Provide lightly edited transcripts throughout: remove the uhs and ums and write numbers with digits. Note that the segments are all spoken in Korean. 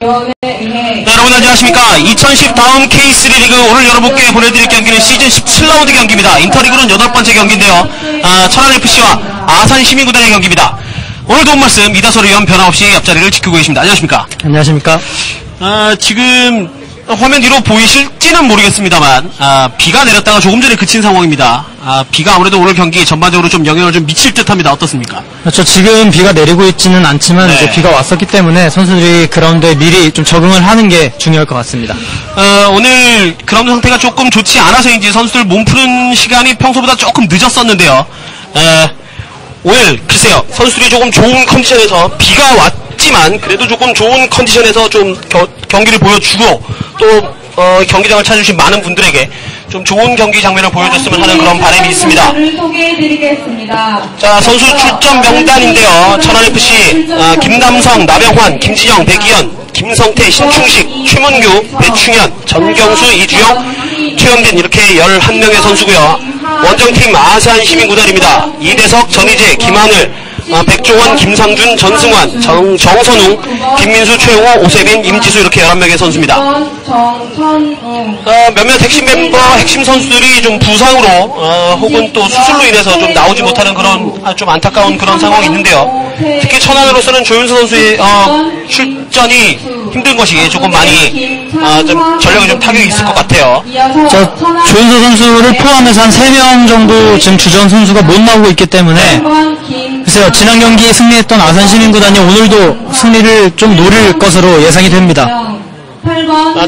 네, 여러분 안녕하십니까. 2010 다음 K3 리그 오늘 여러분께 보내드릴 경기는 시즌 17라운드 경기입니다. 인터리그는 8번째 경기인데요. 천안FC와 아산시민구단의 경기입니다. 오늘 도움 말씀 이다솔 의원 변함없이 옆자리를 지키고 계십니다. 안녕하십니까. 안녕하십니까. 지금 화면 뒤로 보이실지는 모르겠습니다만 비가 내렸다가 조금 전에 그친 상황입니다. 비가 아무래도 오늘 경기 전반적으로 좀 영향을 좀 미칠 듯합니다. 어떻습니까? 그렇죠. 지금 비가 내리고 있지는 않지만 네. 이제 비가 왔었기 때문에 선수들이 그라운드에 미리 좀 적응을 하는 게 중요할 것 같습니다. 오늘 그라운드 상태가 조금 좋지 않아서인지 선수들 몸 푸는 시간이 평소보다 조금 늦었었는데요. 오늘 글쎄요, 선수들이 조금 좋은 컨디션에서 비가 왔지만 그래도 조금 좋은 컨디션에서 좀 경기를 보여주고 또 경기장을 찾아주신 많은 분들에게 좀 좋은 경기 장면을 보여줬으면 하는 그런 바람이 있습니다. 자, 선수 출전 명단인데요. 천안FC 김남성, 나병환, 김진영, 백이현, 김성태, 신충식, 최문규, 배충현, 전경수, 이주영, 최현빈 이렇게 11명의 선수고요. 원정팀 아산시민구단입니다. 이대석, 전희재, 김하늘, 백종원, 김상준, 전승환, 정선웅, 김민수, 최용호, 오세빈, 임지수 이렇게 11명의 선수입니다. 몇몇 핵심 멤버, 핵심 선수들이 좀 부상으로 혹은 또 수술로 인해서 좀 나오지 못하는 그런 좀 안타까운 그런 상황이 있는데요. 특히 천안으로서는 조윤수 선수의 출전이 힘든 것이 조금 많이 좀 전력에 좀 타격이 있을 것 같아요. 조윤수 선수를 포함해서 한 3명 정도 지금 주전 선수가 못 나오고 있기 때문에 글쎄요, 지난 경기에 승리했던 아산시민구단이 오늘도 승리를 좀 노릴 것으로 예상이 됩니다.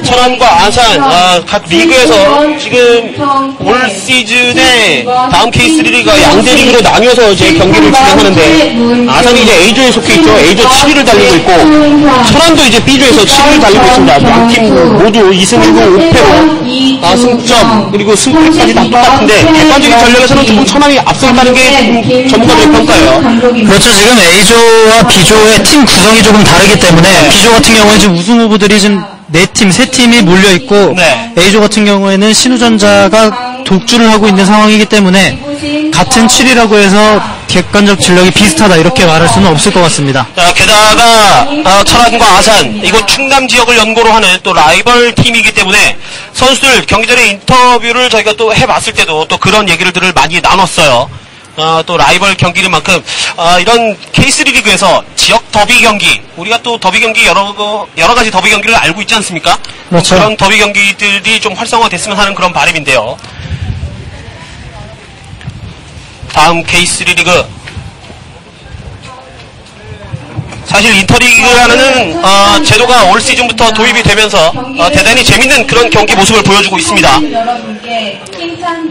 천안과 아산 각 리그에서 지금 올 시즌에 다음 K3 리그가 양대 리그로 나뉘어서 이제 경기를 진행하는데 아산이 이제 A조에 속해 있죠. A조 7위를 달리고 있고 천안도 이제 B조에서 7위를 달리고 있습니다. 양팀 모두 2승 1무 5패로 승점 그리고 승패까지 다 똑같은데 객관적인 전력에서는 조금 천안이 앞서있다는 게 전문가들의 평가예요. 그렇죠. 지금 A조와 B조의 팀 구성이 조금 다르기 때문에 B조 같은 경우에 지금 우승 후보들이 지금 4팀, 3팀이 몰려있고 네. A조 같은 경우에는 신우전자가 독주를 하고 있는 상황이기 때문에 같은 7위라고 해서 객관적 진력이 비슷하다 이렇게 말할 수는 없을 것 같습니다. 자, 게다가 천안과 아산 이곳 충남 지역을 연고로 하는 또 라이벌 팀이기 때문에 선수들 경기 전에 인터뷰를 저희가 또 해봤을 때도 또 그런 얘기들을 많이 나눴어요. 또 라이벌 경기인 만큼 이런 K3 리그에서 지역 더비 경기 우리가 또 더비 경기 여러 가지 더비 경기를 알고 있지 않습니까? 그렇죠. 그런 더비 경기들이 좀 활성화됐으면 하는 그런 바람인데요. 다음 K3 리그 사실 인터리그라는 제도가 올 시즌부터 도입이 되면서 대단히 재밌는 그런 경기 모습을 보여주고 있습니다.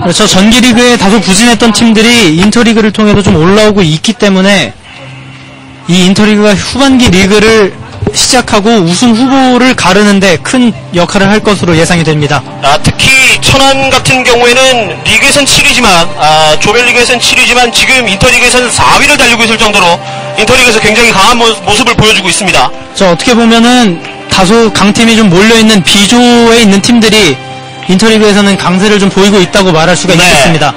그렇죠. 전기리그에 다소 부진했던 팀들이 인터리그를 통해서 좀 올라오고 있기 때문에 이 인터리그가 후반기 리그를 시작하고 우승 후보를 가르는데 큰 역할을 할 것으로 예상이 됩니다. 특히 천안 같은 경우에는 리그에선 7위지만 조별리그에선 7위지만 지금 인터리그에서는 4위를 달리고 있을 정도로 인터리그에서 굉장히 강한 모습을 보여주고 있습니다. 어떻게 보면은 다소 강팀이 좀 몰려있는 B조에 있는 팀들이 인터리그에서는 강세를 좀 보이고 있다고 말할 수가 있겠습니다.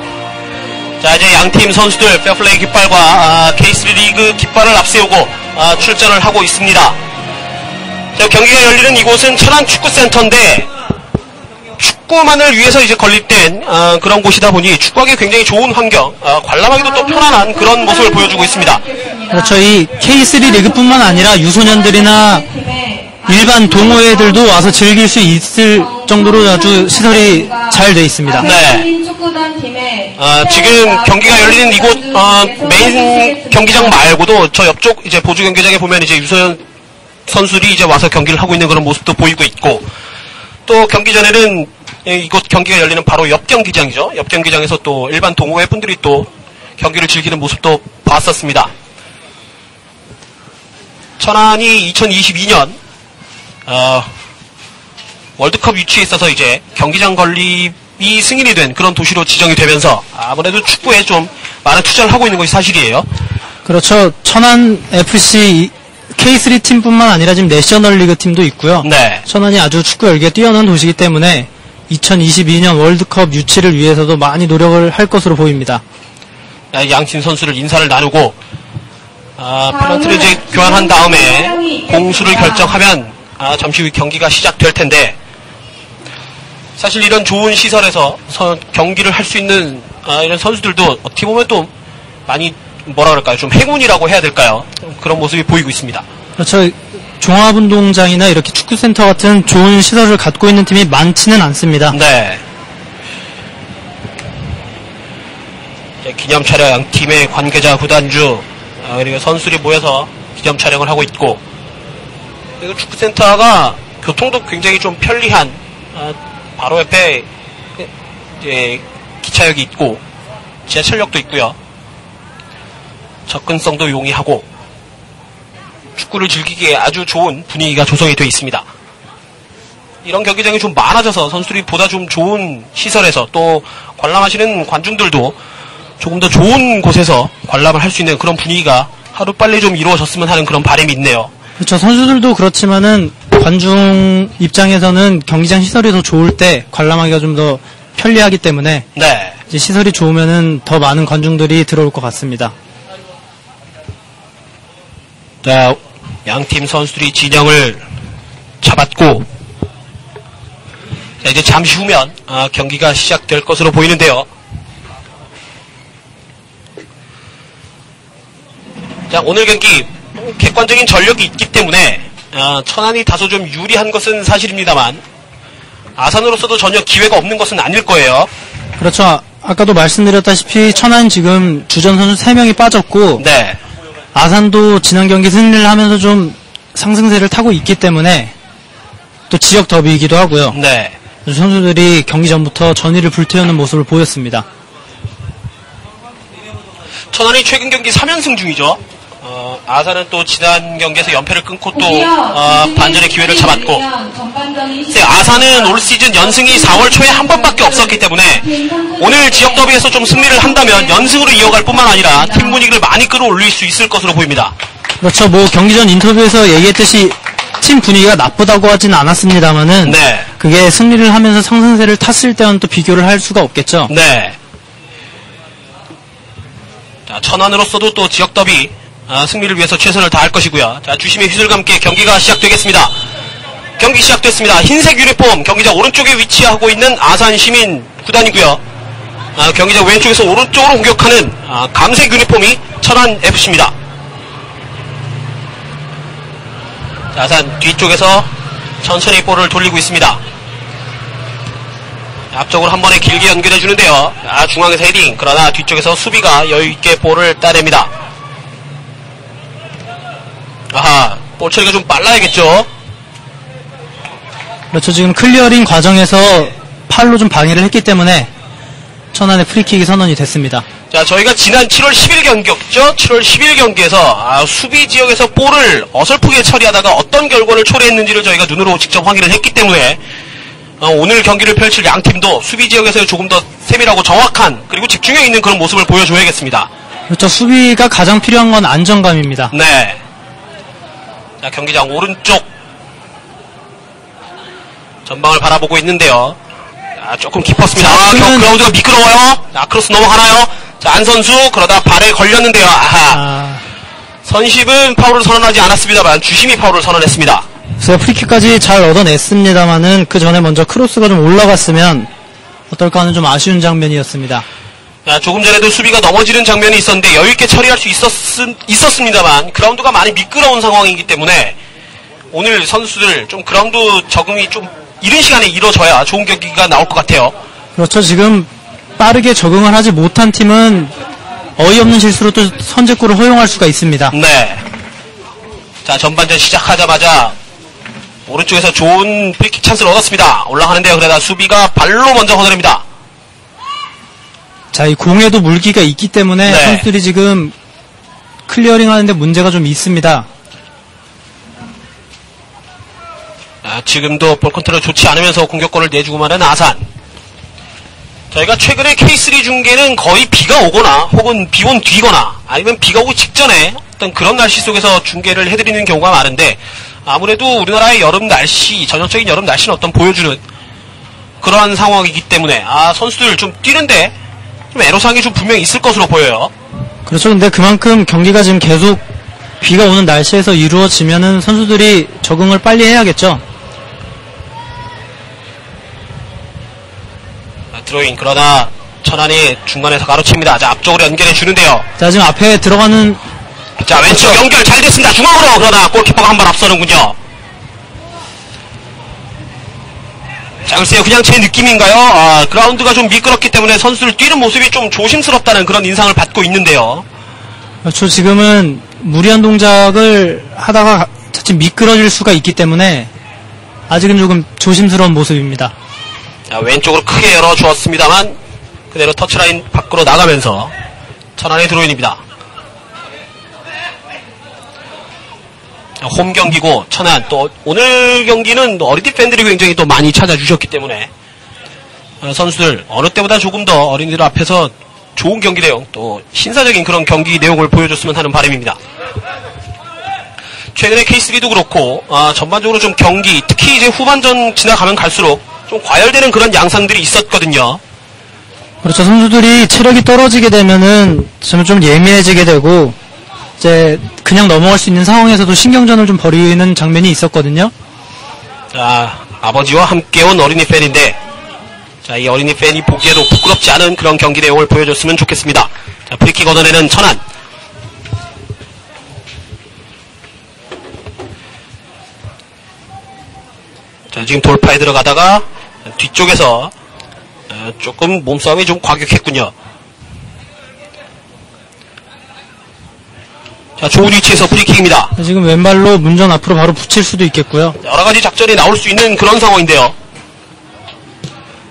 자, 이제 양팀 선수들 페어플레이 깃발과 K3 리그 깃발을 앞세우고 출전을 하고 있습니다. 자, 경기가 열리는 이곳은 천안 축구센터인데 축구만을 위해서 이제 건립된 그런 곳이다 보니 축구하기 굉장히 좋은 환경, 관람하기도 또 편안한 그런 모습을 보여주고 있습니다. 그렇죠. 이 K3 리그뿐만 아니라 유소년들이나 일반 동호회들도 와서 즐길 수 있을 정도로 아주 시설이 잘 돼 있습니다. 네. 지금 경기가 열리는 이곳 메인 경기장 말고도 저 옆쪽 이제 보조 경기장에 보면 이제 유소년 선수들이 이제 와서 경기를 하고 있는 그런 모습도 보이고 있고 또 경기 전에는 이곳 경기가 열리는 바로 옆 경기장이죠. 옆 경기장에서 또 일반 동호회 분들이 또 경기를 즐기는 모습도 봤었습니다. 천안이 2022년 월드컵 유치에 있어서 이제 경기장 건립이 승인이 된 그런 도시로 지정이 되면서 아무래도 축구에 좀 많은 투자를 하고 있는 것이 사실이에요. 그렇죠. 천안 FC K3 팀뿐만 아니라 지금 내셔널리그 팀도 있고요. 네. 천안이 아주 축구 열기가 뛰어난 도시이기 때문에 2022년 월드컵 유치를 위해서도 많이 노력을 할 것으로 보입니다. 양팀 선수를 인사를 나누고 페널티를 이제 교환한 다음에 공수를 결정하면 잠시 후 경기가 시작될 텐데, 사실 이런 좋은 시설에서 경기를 할 수 있는 이런 선수들도 어떻게 보면 또 많이 뭐라 그럴까요? 좀 행운이라고 해야 될까요? 그런 모습이 보이고 있습니다. 그렇죠. 종합운동장이나 이렇게 축구센터 같은 좋은 시설을 갖고 있는 팀이 많지는 않습니다. 네. 기념 촬영, 팀의 관계자, 구단주, 그리고 선수들이 모여서 기념 촬영을 하고 있고, 그리고 축구센터가 교통도 굉장히 좀 편리한, 바로 옆에 이제 기차역이 있고, 지하철역도 있고요. 접근성도 용이하고, 축구를 즐기기에 아주 좋은 분위기가 조성이 되어 있습니다. 이런 경기장이 좀 많아져서 선수들이 보다 좀 좋은 시설에서 또 관람하시는 관중들도 조금 더 좋은 곳에서 관람을 할 수 있는 그런 분위기가 하루빨리 좀 이루어졌으면 하는 그런 바람이 있네요. 그렇죠. 선수들도 그렇지만은 관중 입장에서는 경기장 시설이 더 좋을 때 관람하기가 좀 더 편리하기 때문에 네. 이제 시설이 좋으면은 더 많은 관중들이 들어올 것 같습니다. 자, 양팀 선수들이 진영을 잡았고, 자, 이제 잠시 후면 경기가 시작될 것으로 보이는데요. 자, 오늘 경기 객관적인 전력이 있기 때문에 천안이 다소 좀 유리한 것은 사실입니다만, 아산으로서도 전혀 기회가 없는 것은 아닐 거예요. 그렇죠. 아까도 말씀드렸다시피 천안 지금 주전 선수 3명이 빠졌고, 네. 아산도 지난 경기 승리를 하면서 좀 상승세를 타고 있기 때문에 또 지역 더비이기도 하고요. 네. 선수들이 경기 전부터 전의를 불태우는 모습을 보였습니다. 천안이 최근 경기 3연승 중이죠. 아산은 또 지난 경기에서 연패를 끊고 또 반전의 기회를 잡았고, 아산은 올 시즌 연승이 4월 초에 한 번밖에 없었기 때문에 오늘 지역 더비에서 좀 승리를 한다면 연승으로 이어갈 뿐만 아니라 팀 분위기를 많이 끌어올릴 수 있을 것으로 보입니다. 그렇죠. 뭐 경기 전 인터뷰에서 얘기했듯이 팀 분위기가 나쁘다고 하지는 않았습니다만은, 네. 그게 승리를 하면서 상승세를 탔을 때와는 또 비교를 할 수가 없겠죠. 네. 자, 천안으로서도 또 지역 더비 승리를 위해서 최선을 다할 것이고요. 자, 주심의 휘슬과 함께 경기가 시작되겠습니다. 경기 시작됐습니다. 흰색 유니폼 경기장 오른쪽에 위치하고 있는 아산 시민 구단이고요. 경기장 왼쪽에서 오른쪽으로 공격하는 감색 유니폼이 천안 FC입니다. 아산 뒤쪽에서 천천히 볼을 돌리고 있습니다. 앞쪽으로 한 번에 길게 연결해 주는데요. 중앙에서 헤딩. 그러나 뒤쪽에서 수비가 여유있게 볼을 따냅니다. 아하, 볼 처리가 좀 빨라야겠죠. 그렇죠. 지금 클리어링 과정에서 팔로 좀 방해를 했기 때문에 천안의 프리킥이 선언이 됐습니다. 자, 저희가 지난 7월 10일 경기였죠. 7월 10일 경기에서 수비 지역에서 볼을 어설프게 처리하다가 어떤 결과를 초래했는지를 저희가 눈으로 직접 확인을 했기 때문에 오늘 경기를 펼칠 양팀도 수비 지역에서 조금 더 세밀하고 정확한, 그리고 집중력 있는 그런 모습을 보여줘야겠습니다. 그렇죠. 수비가 가장 필요한 건 안정감입니다. 네. 자, 경기장 오른쪽 전방을 바라보고 있는데요. 조금 깊었습니다. 그라운드가 미끄러워요. 크로스 넘어가나요? 자, 안 선수 그러다 발에 걸렸는데요. 선심은 파울을 선언하지 않았습니다만 주심이 파울을 선언했습니다. 그래서 프리킥까지 잘 얻어냈습니다만은 그 전에 먼저 크로스가 좀 올라갔으면 어떨까 하는 좀 아쉬운 장면이었습니다. 자, 조금 전에도 수비가 넘어지는 장면이 있었는데 여유있게 처리할 수 있었습니다만 그라운드가 많이 미끄러운 상황이기 때문에 오늘 선수들 좀 그라운드 적응이 좀 이른 시간에 이루어져야 좋은 경기가 나올 것 같아요. 그렇죠. 지금 빠르게 적응을 하지 못한 팀은 어이없는 실수로 또 선제골을 허용할 수가 있습니다. 네. 자, 전반전 시작하자마자 오른쪽에서 좋은 프리킥 찬스를 얻었습니다. 올라가는데요. 그러다 수비가 발로 먼저 거느립니다. 자, 이 공에도 물기가 있기 때문에 네. 선수들이 지금 클리어링 하는데 문제가 좀 있습니다. 지금도 볼 컨트롤 좋지 않으면서 공격권을 내주고 마는 아산. 저희가 최근에 K3 중계는 거의 비가 오거나 혹은 비 온 뒤거나 아니면 비가 오기 직전에 어떤 그런 날씨 속에서 중계를 해드리는 경우가 많은데, 아무래도 우리나라의 여름 날씨, 전형적인 여름 날씨는 어떤 보여주는 그러한 상황이기 때문에 선수들 좀 뛰는데 좀 애로사항이 좀 분명히 있을 것으로 보여요. 그렇죠. 근데 그만큼 경기가 지금 계속 비가 오는 날씨에서 이루어지면은 선수들이 적응을 빨리 해야겠죠. 드로잉. 그러나 천안이 중간에서 가로칩니다. 자, 앞쪽으로 연결해 주는데요. 자, 지금 앞에 들어가는, 자, 왼쪽 연결 잘 됐습니다. 중앙으로. 그러나 골키퍼가 한 발 앞서는군요. 자, 글쎄요. 그냥 제 느낌인가요? 그라운드가 좀 미끄럽기 때문에 선수들 뛰는 모습이 좀 조심스럽다는 그런 인상을 받고 있는데요. 그렇죠. 지금은 무리한 동작을 하다가 자칫 미끄러질 수가 있기 때문에 아직은 조금 조심스러운 모습입니다. 자, 왼쪽으로 크게 열어주었습니다만 그대로 터치라인 밖으로 나가면서 천안의 드로인입니다. 홈 경기고 천안 또 오늘 경기는 어린이 팬들이 굉장히 또 많이 찾아주셨기 때문에 선수들 어느 때보다 조금 더 어린이들 앞에서 좋은 경기 내용 또 신사적인 그런 경기 내용을 보여줬으면 하는 바람입니다. 최근에 K3도 그렇고 전반적으로 좀 경기 특히 이제 후반전 지나가면 갈수록 좀 과열되는 그런 양상들이 있었거든요. 그렇죠. 선수들이 체력이 떨어지게 되면은 좀 예민해지게 되고 이제 그냥 넘어갈 수 있는 상황에서도 신경전을 좀 벌이는 장면이 있었거든요. 자, 아버지와 함께 온 어린이 팬인데 자, 이 어린이 팬이 보기에도 부끄럽지 않은 그런 경기 내용을 보여줬으면 좋겠습니다. 자, 프리킥 얻어내는 천안. 자, 지금 돌파에 들어가다가 뒤쪽에서 조금 몸싸움이 좀 과격했군요. 자, 좋은 위치에서 프리킥입니다. 지금 왼발로 문전 앞으로 바로 붙일 수도 있겠고요. 여러가지 작전이 나올 수 있는 그런 상황인데요.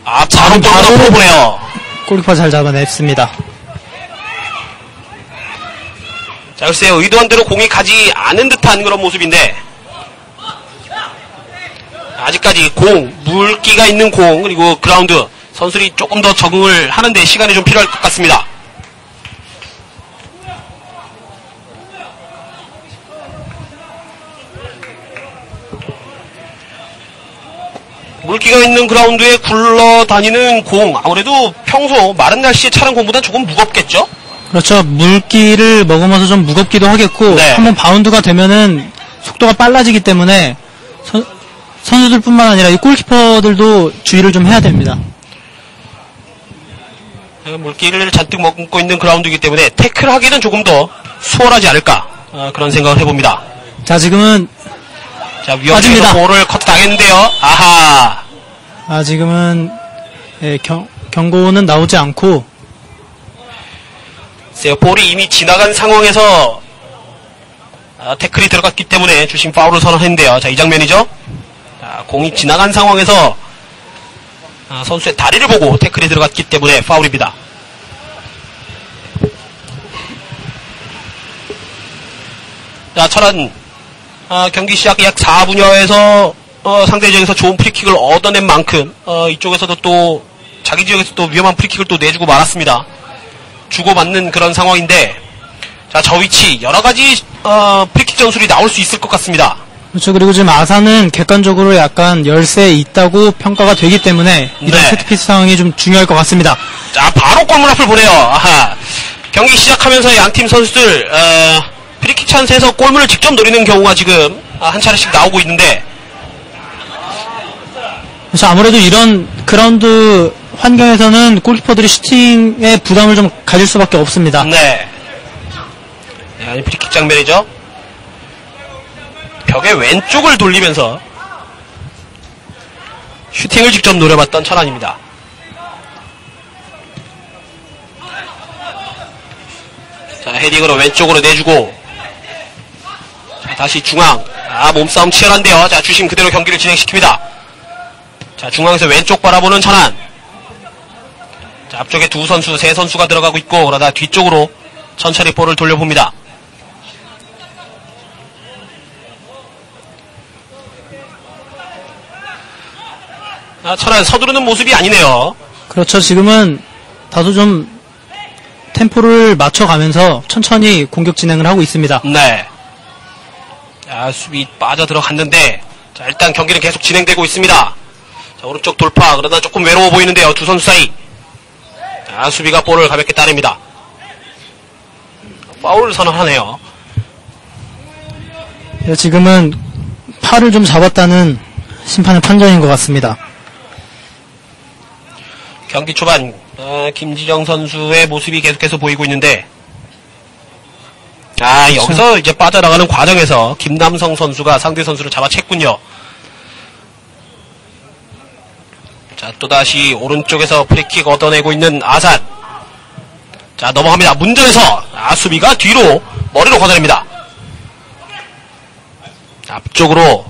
바로 보내요. 골키퍼 잘 잡아냈습니다. 자, 글쎄요. 의도한 대로 공이 가지 않은 듯한 그런 모습인데 아직까지 물기가 있는 공, 그리고 그라운드 선수들이 조금 더 적응을 하는데 시간이 좀 필요할 것 같습니다. 물기가 있는 그라운드에 굴러다니는 공, 아무래도 평소 마른 날씨에 차는 공보다 조금 무겁겠죠? 그렇죠. 물기를 먹으면서 좀 무겁기도 하겠고 네. 한번 바운드가 되면은 속도가 빨라지기 때문에 선수들뿐만 아니라 이 골키퍼들도 주의를 좀 해야 됩니다. 물기를 잔뜩 먹고 있는 그라운드이기 때문에 태클하기는 조금 더 수월하지 않을까 그런 생각을 해봅니다. 자, 지금은 위험해서 볼을 커트 당했는데요. 아하. 지금은 경고는 나오지 않고 볼이 이미 지나간 상황에서 태클이 들어갔기 때문에 주심 파울을 선언했는데요. 자, 이 장면이죠. 자, 공이 지나간 상황에서 선수의 다리를 보고 태클이 들어갔기 때문에 파울입니다. 자, 천안 경기 시작 약 4분여에서 상대 지역에서 좋은 프리킥을 얻어낸 만큼 이쪽에서도 또 자기 지역에서 또 위험한 프리킥을 또 내주고 말았습니다. 주고받는 그런 상황인데 자, 저 위치 여러가지 프리킥 전술이 나올 수 있을 것 같습니다. 그렇죠. 그리고 지금 아산은 객관적으로 약간 열세에 있다고 평가가 되기 때문에 이런 네. 세트피스 상황이 좀 중요할 것 같습니다. 자, 바로 골문 앞을 보내요. 아하. 경기 시작하면서 양팀 선수들 프리킥 찬스에서 골문을 직접 노리는 경우가 지금 한 차례씩 나오고 있는데 그래서 아무래도 이런 그라운드 환경에서는 골키퍼들이 슈팅에 부담을 좀 가질 수밖에 없습니다. 네. 프리킥 장면이죠. 벽의 왼쪽을 돌리면서 슈팅을 직접 노려봤던 천안입니다. 자, 헤딩으로 왼쪽으로 내주고 자, 다시 중앙. 몸싸움 치열한데요. 자, 주심 그대로 경기를 진행시킵니다. 자, 중앙에서 왼쪽 바라보는 천안. 자, 앞쪽에 세 선수가 들어가고 있고 그러다 뒤쪽으로 천천히 볼을 돌려봅니다. 천안 서두르는 모습이 아니네요. 그렇죠. 지금은 다소 좀 템포를 맞춰가면서 천천히 공격 진행을 하고 있습니다. 네. 자, 수비 빠져 들어갔는데 자, 일단 경기는 계속 진행되고 있습니다. 자, 오른쪽 돌파. 그러나 조금 외로워 보이는데요. 두 선수 사이. 자, 수비가 볼을 가볍게 따냅니다. 파울 선언하네요. 지금은 팔을 좀 잡았다는 심판의 판정인 것 같습니다. 경기 초반 김지정 선수의 모습이 계속해서 보이고 있는데 여기서 이제 빠져나가는 과정에서 김남성 선수가 상대 선수를 잡아챘군요. 자, 또다시 오른쪽에서 프리킥 얻어내고 있는 아산. 자, 넘어갑니다. 문전에서 수비가 뒤로 머리로 걷어냅니다. 앞쪽으로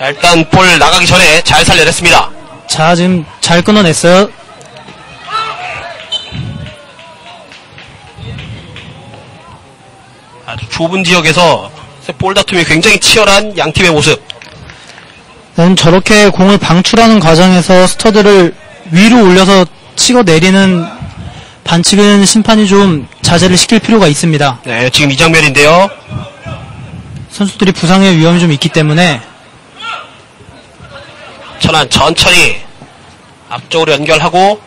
일단 볼 나가기 전에 잘 살려냈습니다. 자, 지금 잘 끊어냈어요. 아주 좁은 지역에서 볼 다툼이 굉장히 치열한 양 팀의 모습. 저렇게 공을 방출하는 과정에서 스터드를 위로 올려서 치고 내리는 반칙은 심판이 좀 자제를 시킬 필요가 있습니다. 네, 지금 이 장면인데요. 선수들이 부상의 위험이 좀 있기 때문에 천안 천천히 앞쪽으로 연결하고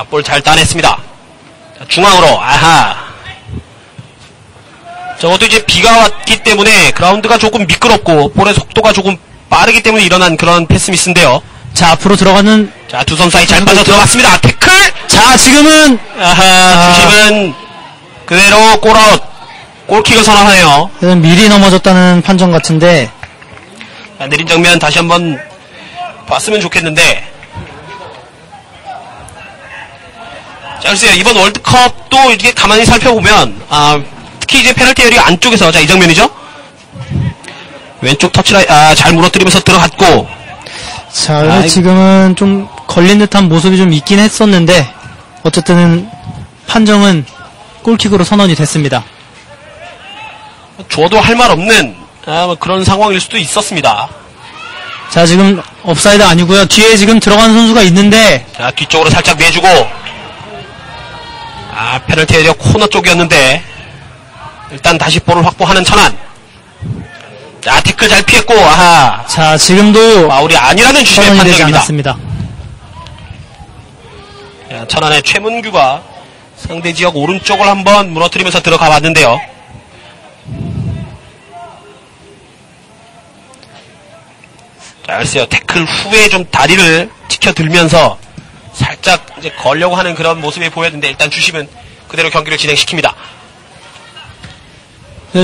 볼 잘 따냈습니다. 중앙으로 저것도 이제 비가 왔기 때문에 그라운드가 조금 미끄럽고 볼의 속도가 조금 빠르기 때문에 일어난 그런 패스미스인데요. 자, 앞으로 들어가는 두 선 사이 잘 빠져 들어갔습니다. 태클! 자, 지금은 주심은 그대로 골아웃, 골킥을 선언하네요. 미리 넘어졌다는 판정 같은데 내린 장면 다시 한번 봤으면 좋겠는데 자, 글쎄요, 이번 월드컵도 이렇게 가만히 살펴보면 특히 이제 페널티 에리어 안쪽에서 이 장면이죠. 왼쪽 터치라인 잘 무너뜨리면서 들어갔고 자, 지금은 좀 걸린 듯한 모습이 좀 있긴 했었는데 어쨌든 판정은 골킥으로 선언이 됐습니다. 줘도 할 말 없는 그런 상황일 수도 있었습니다. 자, 지금 업사이드 아니고요. 뒤에 지금 들어가는 선수가 있는데 자, 뒤쪽으로 살짝 내주고 페널티 에리어 코너 쪽이었는데 일단 다시 볼을 확보하는 천안. 자, 태클 잘 피했고 자, 지금도 파울이 아니라는 주심의 선언이 되지 판정입니다. 않았습니다. 자, 천안의 최문규가 상대 지역 오른쪽을 한번 무너뜨리면서 들어가 봤는데요. 자, 글쎄요, 태클 후에 좀 다리를 지켜들면서 살짝 이제 걸려고 하는 그런 모습이 보였는데 일단 주심은 그대로 경기를 진행시킵니다.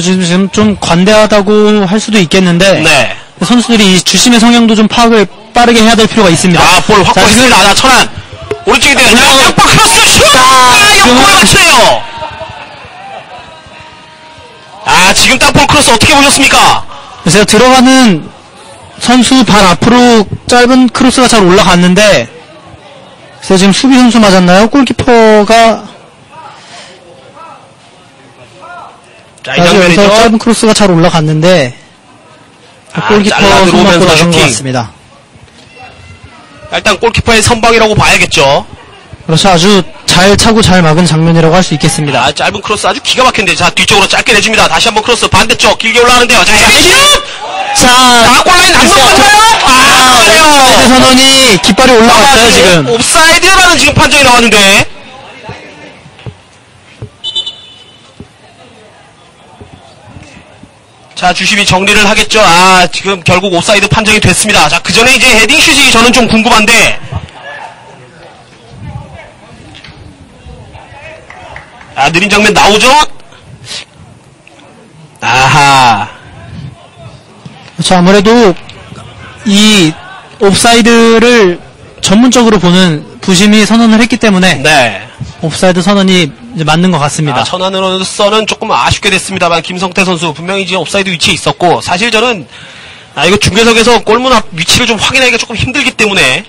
지금 좀 관대하다고 할 수도 있겠는데 네. 선수들이 이 주심의 성향도 좀 파악을 빠르게 해야 될 필요가 있습니다. 볼 확보했습니다. 천안 오른쪽에 대한 양pak 크로스 슛! 옆볼을 맞추네요. 지금 땅볼 크로스 어떻게 보셨습니까? 그래서 들어가는 선수 발 앞으로 짧은 크로스가 잘 올라갔는데 그래서 지금 수비 선수 맞았나요? 골키퍼가 자, 이 장면이죠. 짧은 크로스가 잘 올라갔는데 골키퍼 손맞고 나간 것 같습니다. 일단 골키퍼의 선방이라고 봐야겠죠. 그렇죠. 아주 잘 차고 잘 막은 장면이라고 할 수 있겠습니다. 짧은 크로스 아주 기가 막힌데 자, 뒤쪽으로 짧게 내줍니다. 다시 한번 크로스 반대쪽 길게 올라가는데요. 자, 헤딩! 자, 골라인 안 넘어갔나요? 옵사이드 선언이 깃발이 올라갔어요, 지금. 옵사이드라는 지금 판정이 나왔는데. 자, 주심이 정리를 하겠죠. 지금 결국 옵사이드 판정이 됐습니다. 자, 그 전에 이제 헤딩슛이 저는 좀 궁금한데. 느린 장면 나오죠? 그렇죠. 아무래도 이 옵사이드를 전문적으로 보는 부심이 선언을 했기 때문에 네. 옵사이드 선언이 이제 맞는 것 같습니다. 천안으로서는 조금 아쉽게 됐습니다만 김성태 선수 분명히 지금 옵사이드 위치에 있었고 사실 저는 이거 중계석에서 골문 앞 위치를 좀 확인하기가 조금 힘들기 때문에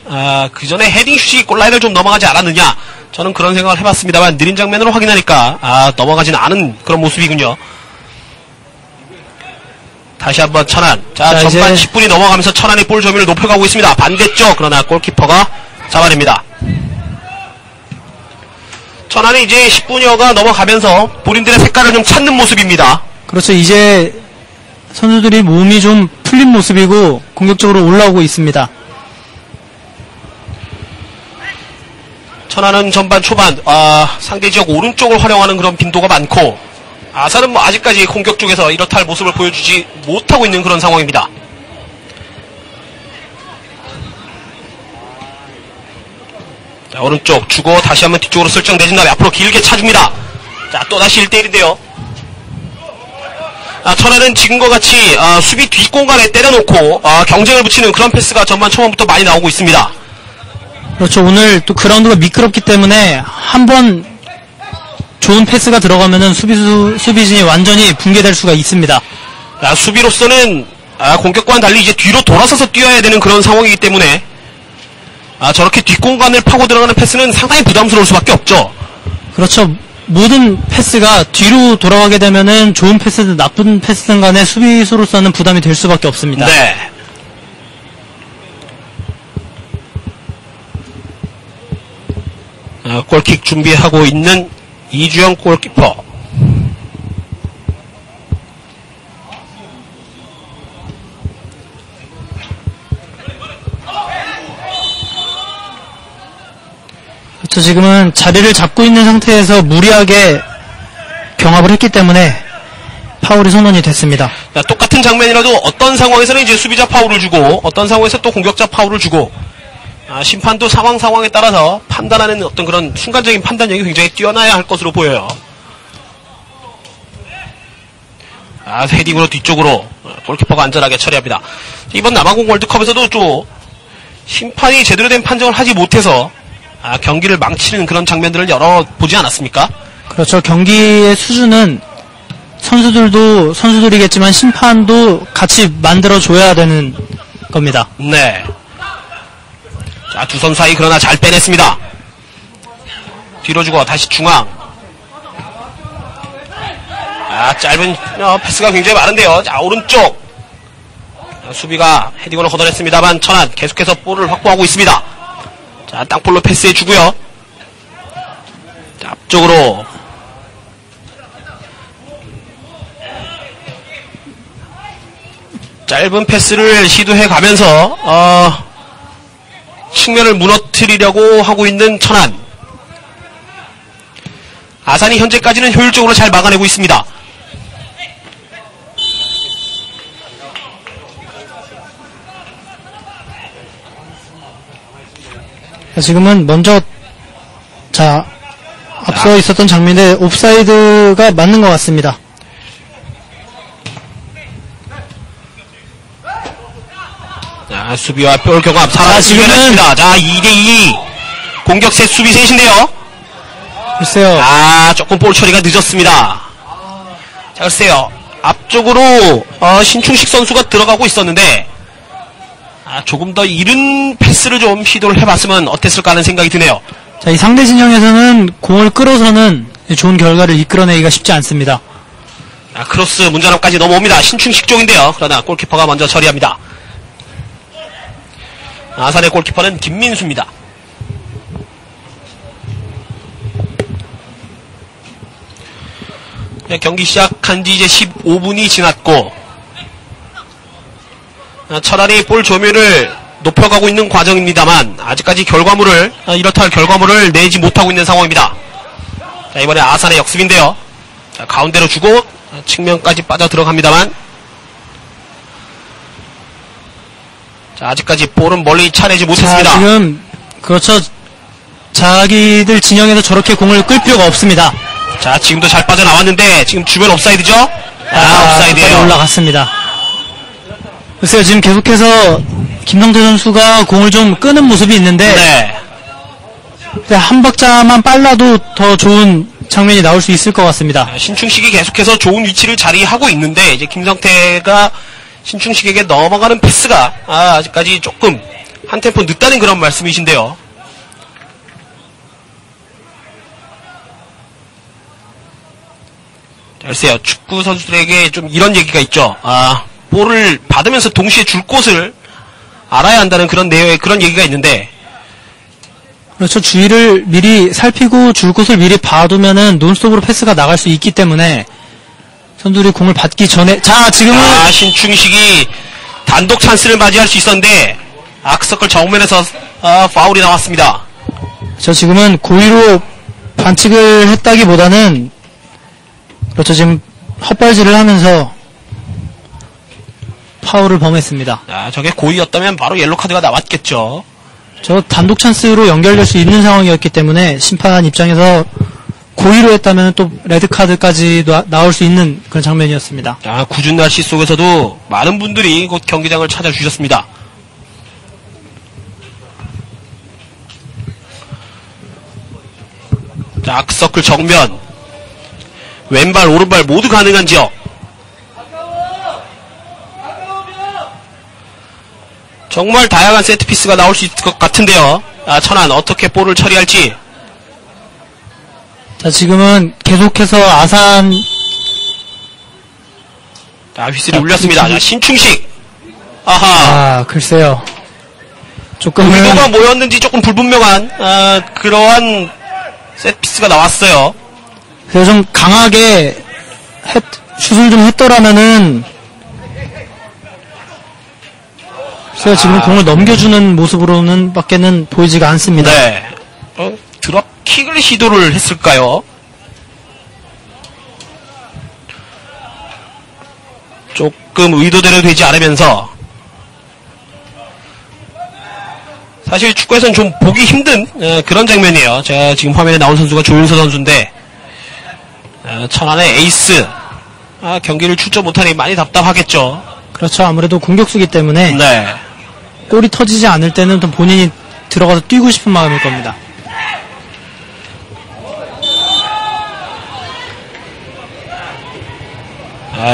그 전에 헤딩슛이 골라인을 좀 넘어가지 않았느냐 저는 그런 생각을 해봤습니다만 느린 장면으로 확인하니까 넘어가지는 않은 그런 모습이군요. 다시 한번 천안. 자, 전반 10분이 넘어가면서 천안이 볼 점유율을 높여가고 있습니다. 반대쪽 그러나 골키퍼가 잡아냅니다. 천안이 이제 10분여가 넘어가면서 본인들의 색깔을 좀 찾는 모습입니다. 그렇죠. 이제 선수들이 몸이 좀 풀린 모습이고 공격적으로 올라오고 있습니다. 천안은 전반 초반 상대 지역 오른쪽을 활용하는 그런 빈도가 많고 아산은 뭐 아직까지 공격 쪽에서 이렇다 할 모습을 보여주지 못하고 있는 그런 상황입니다. 자, 오른쪽 주고 다시 한번 뒤쪽으로 설정 내준 다음에 앞으로 길게 차줍니다. 자, 또다시 1대1인데요. 천안은 지금과 같이 수비 뒷공간에 때려놓고 경쟁을 붙이는 그런 패스가 전반 초반부터 많이 나오고 있습니다. 그렇죠. 오늘 또 그라운드가 미끄럽기 때문에 한번 좋은 패스가 들어가면은 수비진이 완전히 붕괴될 수가 있습니다. 수비로서는 공격과는 달리 이제 뒤로 돌아서서 뛰어야 되는 그런 상황이기 때문에 저렇게 뒷공간을 파고 들어가는 패스는 상당히 부담스러울 수밖에 없죠. 그렇죠. 모든 패스가 뒤로 돌아가게 되면은 좋은 패스든 나쁜 패스든 간에 수비수로서는 부담이 될 수밖에 없습니다. 네. 골킥 준비하고 있는 이주영 골키퍼. 그렇죠. 지금은 자리를 잡고 있는 상태에서 무리하게 경합을 했기 때문에 파울이 선언이 됐습니다. 똑같은 장면이라도 어떤 상황에서는 이제 수비자 파울을 주고 어떤 상황에서 또 공격자 파울을 주고 심판도 상황에 따라서 판단하는 어떤 그런 순간적인 판단력이 굉장히 뛰어나야 할 것으로 보여요. 헤딩으로 뒤쪽으로 골키퍼가 안전하게 처리합니다. 이번 남아공 월드컵에서도 또 심판이 제대로 된 판정을 하지 못해서 경기를 망치는 그런 장면들을 여러 보지 않았습니까? 그렇죠. 경기의 수준은 선수들도 선수들이겠지만 심판도 같이 만들어줘야 되는 겁니다. 네. 자, 두 선수 사이 그러나 잘 빼냈습니다. 뒤로 주고 다시 중앙. 짧은 패스가 굉장히 많은데요. 자, 오른쪽. 수비가 헤딩으로 걷어냈습니다만 천안 계속해서 볼을 확보하고 있습니다. 자, 땅볼로 패스해주고요. 자, 앞쪽으로. 짧은 패스를 시도해가면서 측면을 무너뜨리려고 하고 있는 천안. 아산이 현재까지는 효율적으로 잘 막아내고 있습니다. 지금은 먼저 앞서 있었던 장면에 옵사이드가 맞는 것 같습니다. 자, 수비와 볼 경합 살아지겠습니다. 자, 2대2 공격 셋 수비 셋인데요. 글쎄요. 조금 볼 처리가 늦었습니다. 자, 글쎄요. 앞쪽으로 신충식 선수가 들어가고 있었는데 조금 더 이른 패스를 좀 시도를 해봤으면 어땠을까 하는 생각이 드네요. 자, 이 상대 진영에서는 공을 끌어서는 좋은 결과를 이끌어내기가 쉽지 않습니다. 크로스 문전함까지 넘어옵니다. 신충식 쪽인데요. 그러나 골키퍼가 먼저 처리합니다. 아산의 골키퍼는 김민수입니다. 네, 경기 시작한 지 이제 15분이 지났고 천안이 볼 점유율을 높여가고 있는 과정입니다만 아직까지 이렇다 할 결과물을 내지 못하고 있는 상황입니다. 자, 이번에 아산의 역습인데요. 자, 가운데로 주고 측면까지 빠져 들어갑니다만 자, 아직까지 볼은 멀리 차내지 못했습니다. 자, 지금 그렇죠. 자기들 진영에서 저렇게 공을 끌 필요가 없습니다. 자, 지금도 잘 빠져나왔는데 지금 주변 옵사이드죠? 옵사이드예요. 올라갔습니다. 글쎄요, 지금 계속해서 김성태 선수가 공을 좀 끄는 모습이 있는데 네. 한 박자만 빨라도 더 좋은 장면이 나올 수 있을 것 같습니다. 신충식이 계속해서 좋은 위치를 자리하고 있는데 이제 김성태가 신충식에게 넘어가는 패스가 아직까지 조금 한 템포 늦다는 그런 말씀이신데요. 글쎄요, 축구 선수들에게 좀 이런 얘기가 있죠. 볼을 받으면서 동시에 줄 곳을 알아야 한다는 그런 내용의 그런 얘기가 있는데. 그렇죠. 주위를 미리 살피고 줄 곳을 미리 봐두면은 논스톱으로 패스가 나갈 수 있기 때문에 선수들이 공을 받기 전에 자, 지금은 신충식이 단독 찬스를 맞이할 수 있었는데 아크서클 정면에서 파울이 나왔습니다. 지금은 고의로 반칙을 했다기보다는 그렇죠. 지금 헛발질을 하면서 파울을 범했습니다. 아, 저게 고의였다면 바로 옐로 카드가 나왔겠죠. 저 단독 찬스로 연결될 수 있는 상황이었기 때문에 심판 입장에서 고의로 했다면 또 레드카드까지 나올 수 있는 그런 장면이었습니다. 자, 궂은 날씨 속에서도 많은 분들이 곧 경기장을 찾아주셨습니다. 자, 아크서클 정면. 왼발, 오른발 모두 가능한 지역. 정말 다양한 세트피스가 나올 수 있을 것 같은데요. 아, 천안 어떻게 볼을 처리할지. 자, 지금은 계속해서 아산. 자, 휘슬이 울렸습니다. 자, 신충식. 아하. 아, 글쎄요. 조금은. 의도가 뭐였는지 조금 불분명한, 그러한 세트피스가 나왔어요. 그래서 좀 강하게 슛을 좀 했더라면은. 글쎄요, 지금 공을 넘겨주는 모습으로는 밖에는 보이지가 않습니다. 네. 드롭킥을 시도를 했을까요? 조금 의도대로 되지 않으면서 사실 축구에서는 좀 보기 힘든 그런 장면이에요. 제가 지금 화면에 나온 선수가 조윤서 선수인데 천안의 에이스 경기를 출전 못하니 많이 답답하겠죠. 그렇죠. 아무래도 공격수기 때문에 네. 골이 터지지 않을 때는 또 본인이 들어가서 뛰고 싶은 마음일 겁니다.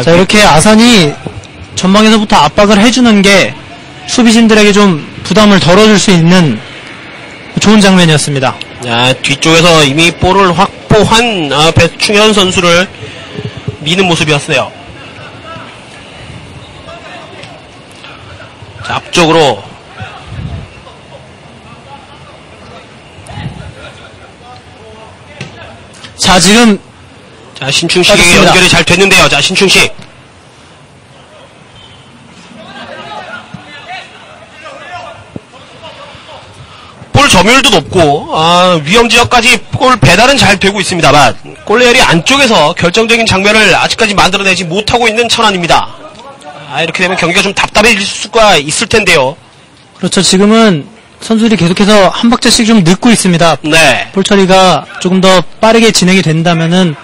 자, 이렇게 아산이 전방에서부터 압박을 해주는 게 수비진들에게 좀 부담을 덜어줄 수 있는 좋은 장면이었습니다. 뒤쪽에서 이미 볼을 확보한 배충현 선수를 미는 모습이었어요. 자, 앞쪽으로 자, 지금 자, 신충식에게 연결이 잘 됐는데요. 자, 신충식. 볼 점유율도 높고 위험 지역까지 골 배달은 잘 되고 있습니다만 골레일이 안쪽에서 결정적인 장면을 아직까지 만들어내지 못하고 있는 천안입니다. 이렇게 되면 경기가 좀 답답해질 수가 있을 텐데요. 그렇죠. 지금은 선수들이 계속해서 한 박자씩 좀 늦고 있습니다. 네. 볼 처리가 조금 더 빠르게 진행이 된다면은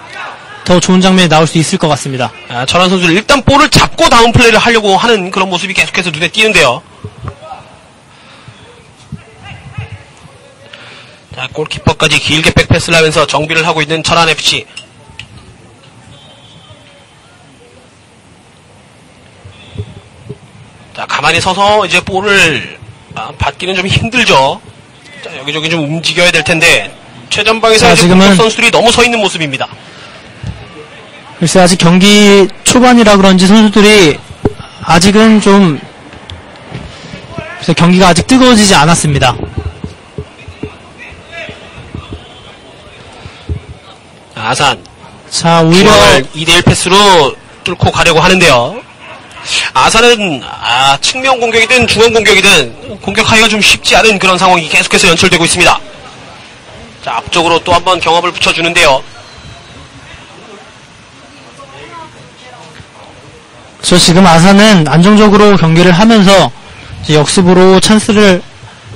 더 좋은 장면이 나올 수 있을 것 같습니다. 천안 선수는 일단 볼을 잡고 다운 플레이를 하려고 하는 그런 모습이 계속해서 눈에 띄는데요. 자, 골키퍼까지 길게 백패스를 하면서 정비를 하고 있는 천안FC. 자, 가만히 서서 이제 볼을 받기는 좀 힘들죠. 자, 여기저기 좀 움직여야 될 텐데 최전방에서 지금은 선수들이 너무 서 있는 모습입니다. 글쎄, 아직 경기 초반이라 그런지 선수들이 아직은 좀 경기가 아직 뜨거워지지 않았습니다. 아산. 자, 오히려 2대1 패스로 뚫고 가려고 하는데요. 아산은 측면 공격이든 중앙 공격이든 공격하기가 좀 쉽지 않은 그런 상황이 계속해서 연출되고 있습니다. 자, 앞쪽으로 또 한번 경합을 붙여주는데요. 저 지금 아산은 안정적으로 경기를 하면서 이제 역습으로 찬스를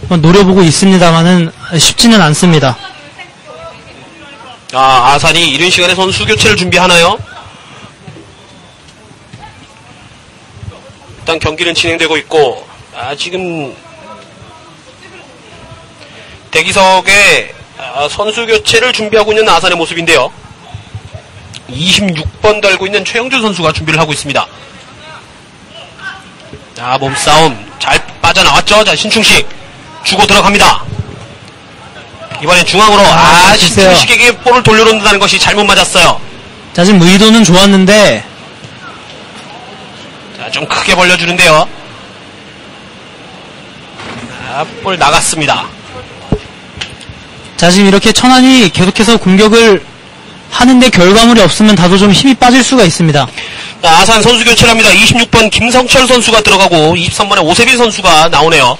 노려보고 있습니다만은 쉽지는 않습니다. 아산이 이른 시간에 선수 교체를 준비하나요? 일단 경기는 진행되고 있고 지금 대기석에 선수 교체를 준비하고 있는 아산의 모습인데요. 26번 달고 있는 최영준 선수가 준비를 하고 있습니다. 몸싸움 잘 빠져나왔죠. 자, 신충식 주고 들어갑니다. 이번엔 중앙으로 신충식에게 볼을 돌려놓는다는 것이 잘못 맞았어요. 자, 지금 의도는 좋았는데 자, 좀 크게 벌려주는데요. 볼 나갔습니다. 자, 지금 이렇게 천안이 계속해서 공격을 하는데 결과물이 없으면 다소 좀 힘이 빠질 수가 있습니다. 아산 선수 교체를 합니다. 26번 김성철 선수가 들어가고 23번에 오세빈 선수가 나오네요.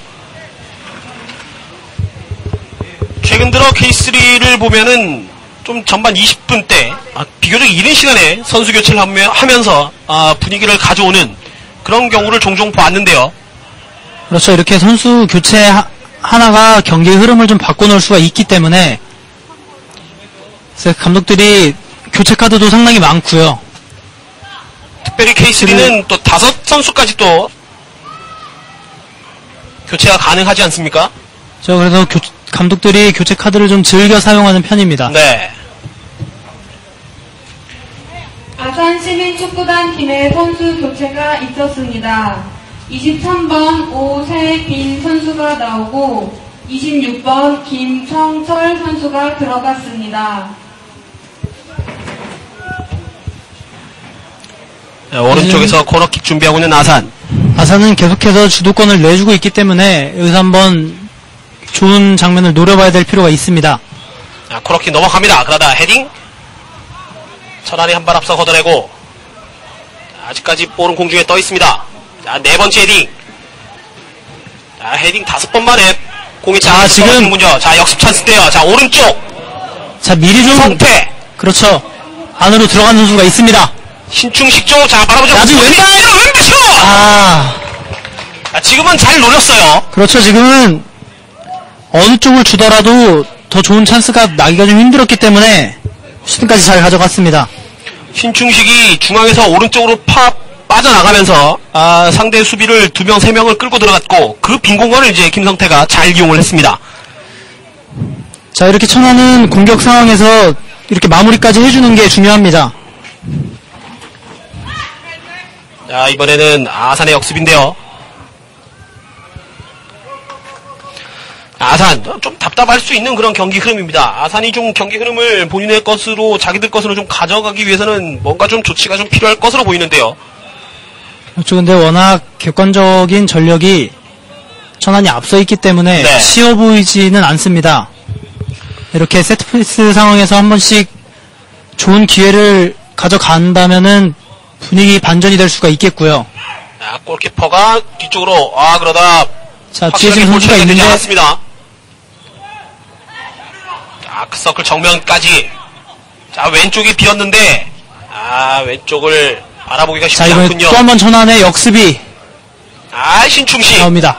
최근 들어 K3를 보면은 좀 전반 20분 때 비교적 이른 시간에 선수 교체를 하면서 분위기를 가져오는 그런 경우를 종종 보았는데요. 그렇죠. 이렇게 선수 교체 하나가 경기의 흐름을 좀 바꿔놓을 수가 있기 때문에 그래서 감독들이 교체 카드도 상당히 많고요. 특별히 K3는 또 5선수까지 또 교체가 가능하지 않습니까? 그래서 감독들이 교체 카드를 좀 즐겨 사용하는 편입니다. 네. 아산시민축구단 팀의 선수 교체가 있었습니다. 23번 오세빈 선수가 나오고 26번 김성철 선수가 들어갔습니다. 네, 오른쪽에서 코너킥 준비하고 있는 아산은 계속해서 주도권을 내주고 있기 때문에 여기서 한번 좋은 장면을 노려봐야 될 필요가 있습니다. 코너킥 넘어갑니다. 그러다 헤딩. 천안이 한 발 앞서 걷어내고 아직까지 볼은 공중에 떠 있습니다. 네 번째 헤딩. 헤딩 5번 만에 공이 지금 역습 찬스인데요. 오른쪽. 미리 좀 성태. 그렇죠. 안으로 들어간 선수가 있습니다. 신충식 쪽. 바라보죠. 아주 왼발 슛. 지금은 잘 노렸어요. 그렇죠. 지금은 어느 쪽을 주더라도 더 좋은 찬스가 나기가 좀 힘들었기 때문에 슈팅까지 잘 가져갔습니다. 신충식이 중앙에서 오른쪽으로 빠져나가면서 상대 수비를 2명, 3명을 끌고 들어갔고 그 빈 공간을 이제 김성태가 잘 이용을 했습니다. 이렇게 천안은 공격 상황에서 이렇게 마무리까지 해주는 게 중요합니다. 이번에는 아산의 역습인데요. 아산 좀 답답할 수 있는 그런 경기 흐름입니다. 아산이 좀 경기 흐름을 본인의 것으로 자기들 것으로 좀 가져가기 위해서는 뭔가 좀 조치가 좀 필요할 것으로 보이는데요. 그렇죠. 근데 워낙 객관적인 전력이 천안이 앞서 있기 때문에 네. 쉬워 보이지는 않습니다. 이렇게 세트피스 상황에서 한 번씩 좋은 기회를 가져간다면은 분위기 반전이 될 수가 있겠고요. 골키퍼가 뒤쪽으로 그러다 뒤에 지금 선수가 있는데 않았습니다. 아크서클 정면까지. 왼쪽이 비었는데 왼쪽을 알아보기가 쉽지 이번에 않군요. 또 한 번 천안의 역습이 신충식 나옵니다.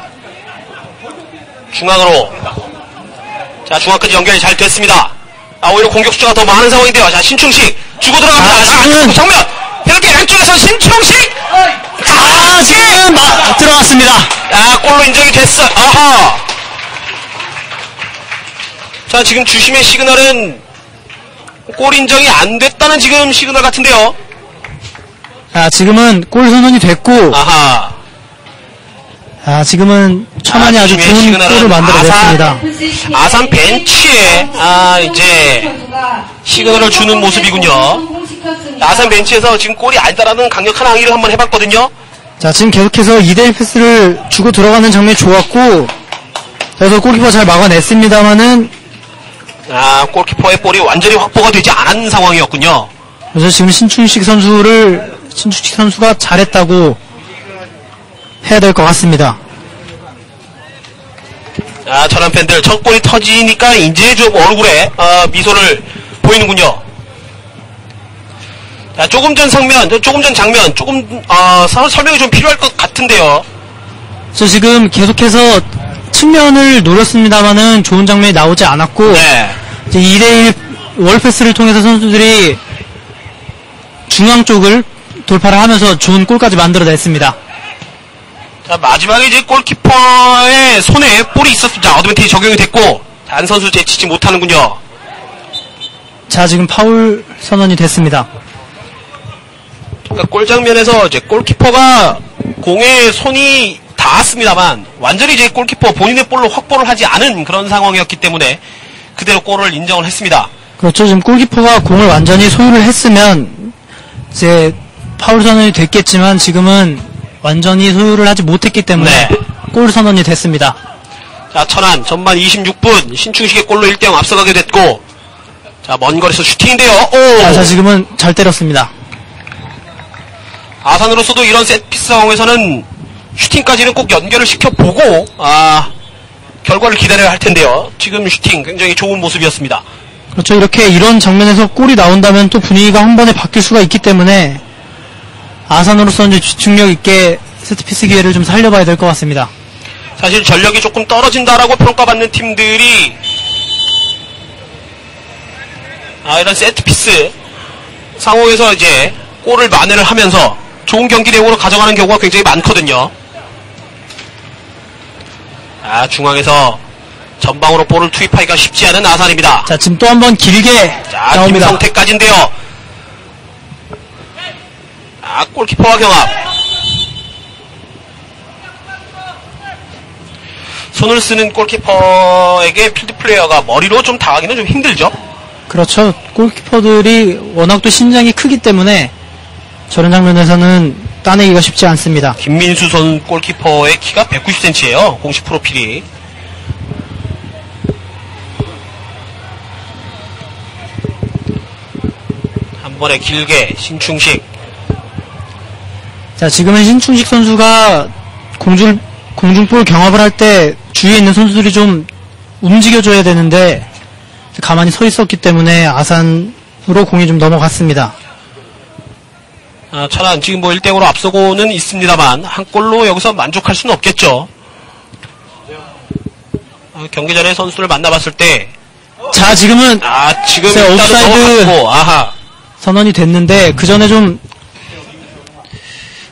중앙으로. 중앙까지 연결이 잘 됐습니다. 오히려 공격 숫자가 더 많은 상황인데요. 신충식 주고 들어갑니다. 정면 이렇게 왼쪽에서 신충식. 지금 들어갔습니다. 골로 인정이 됐어. 지금 주심의 시그널은 골 인정이 안 됐다는 지금 시그널 같은데요. 지금은 골 선언이 됐고, 지금은 천안이 아주 좋은 골을 만들어냈습니다. 아산 벤치에 이제 시그널을 주는 모습이군요. 아산 벤치에서 지금 골이 아니다라는 강력한 항의를 한번 해봤거든요. 지금 계속해서 2대1 패스를 주고 들어가는 장면이 좋았고, 그래서 골키퍼 잘 막아냈습니다만은 골키퍼의 볼이 완전히 확보가 되지 않은 상황이었군요. 그래서 지금 신충식 선수가 잘했다고 해야 될 것 같습니다. 천안 팬들 첫 골이 터지니까 이제 좀 얼굴에 미소를 보이는군요. 조금 전 장면 설명이 좀 필요할 것 같은데요. 지금 계속해서 측면을 노렸습니다만은 좋은 장면이 나오지 않았고, 이제 2대1 월패스를 통해서 선수들이 중앙 쪽을 돌파를 하면서 좋은 골까지 만들어냈습니다. 마지막에 이제 골키퍼의 손에 볼이 있었습니다. 어드밴티지 적용이 됐고, 안 선수 제치지 못하는군요. 지금 파울 선언이 됐습니다. 그러니까 골 장면에서 이제 골키퍼가 공에 손이 닿았습니다만, 완전히 이제 골키퍼 본인의 볼로 확보를 하지 않은 그런 상황이었기 때문에 그대로 골을 인정을 했습니다. 그렇죠. 지금 골키퍼가 공을 완전히 소유를 했으면 이제 파울 선언이 됐겠지만 지금은 완전히 소유를 하지 못했기 때문에 골 선언이 됐습니다. 천안 전반 26분 신충식의 골로 1대0 앞서가게 됐고, 먼 거리에서 슈팅인데요. 지금은 잘 때렸습니다. 아산으로서도 이런 세트피스 상황에서는 슈팅까지는 꼭 연결을 시켜보고 결과를 기다려야 할 텐데요. 지금 슈팅 굉장히 좋은 모습이었습니다. 그렇죠. 이렇게 이런 장면에서 골이 나온다면 또 분위기가 한 번에 바뀔 수가 있기 때문에 아산으로서는 집중력 있게 세트피스 기회를 좀 살려봐야 될 것 같습니다. 사실 전력이 조금 떨어진다라고 평가받는 팀들이 이런 세트피스 상황에서 이제 골을 만회를 하면서 좋은 경기 내용으로 가져가는 경우가 굉장히 많거든요. 중앙에서 전방으로 볼을 투입하기가 쉽지 않은 아산입니다. 자, 지금 또 한 번 길게 나옵니다. 김성태까지인데요. 골키퍼와 경합. 손을 쓰는 골키퍼에게 필드 플레이어가 머리로 좀 당하기는 좀 힘들죠. 그렇죠. 골키퍼들이 워낙 또 신장이 크기 때문에 저런 장면에서는 따내기가 쉽지 않습니다. 김민수 선 골키퍼의 키가 190cm예요. 공식 프로필이. 한 번에 길게 신충식. 자, 지금은 신충식 선수가 공중볼 경합을 할 때 주위에 있는 선수들이 좀 움직여줘야 되는데 가만히 서 있었기 때문에 아산으로 공이 좀 넘어갔습니다. 천안 지금 1대0으로 앞서고는 있습니다만 한 골로 여기서 만족할 수는 없겠죠. 경기 전에 선수를 만나봤을 때 자, 지금은 지금 옵사이드 아하. 선언이 됐는데 그 전에 좀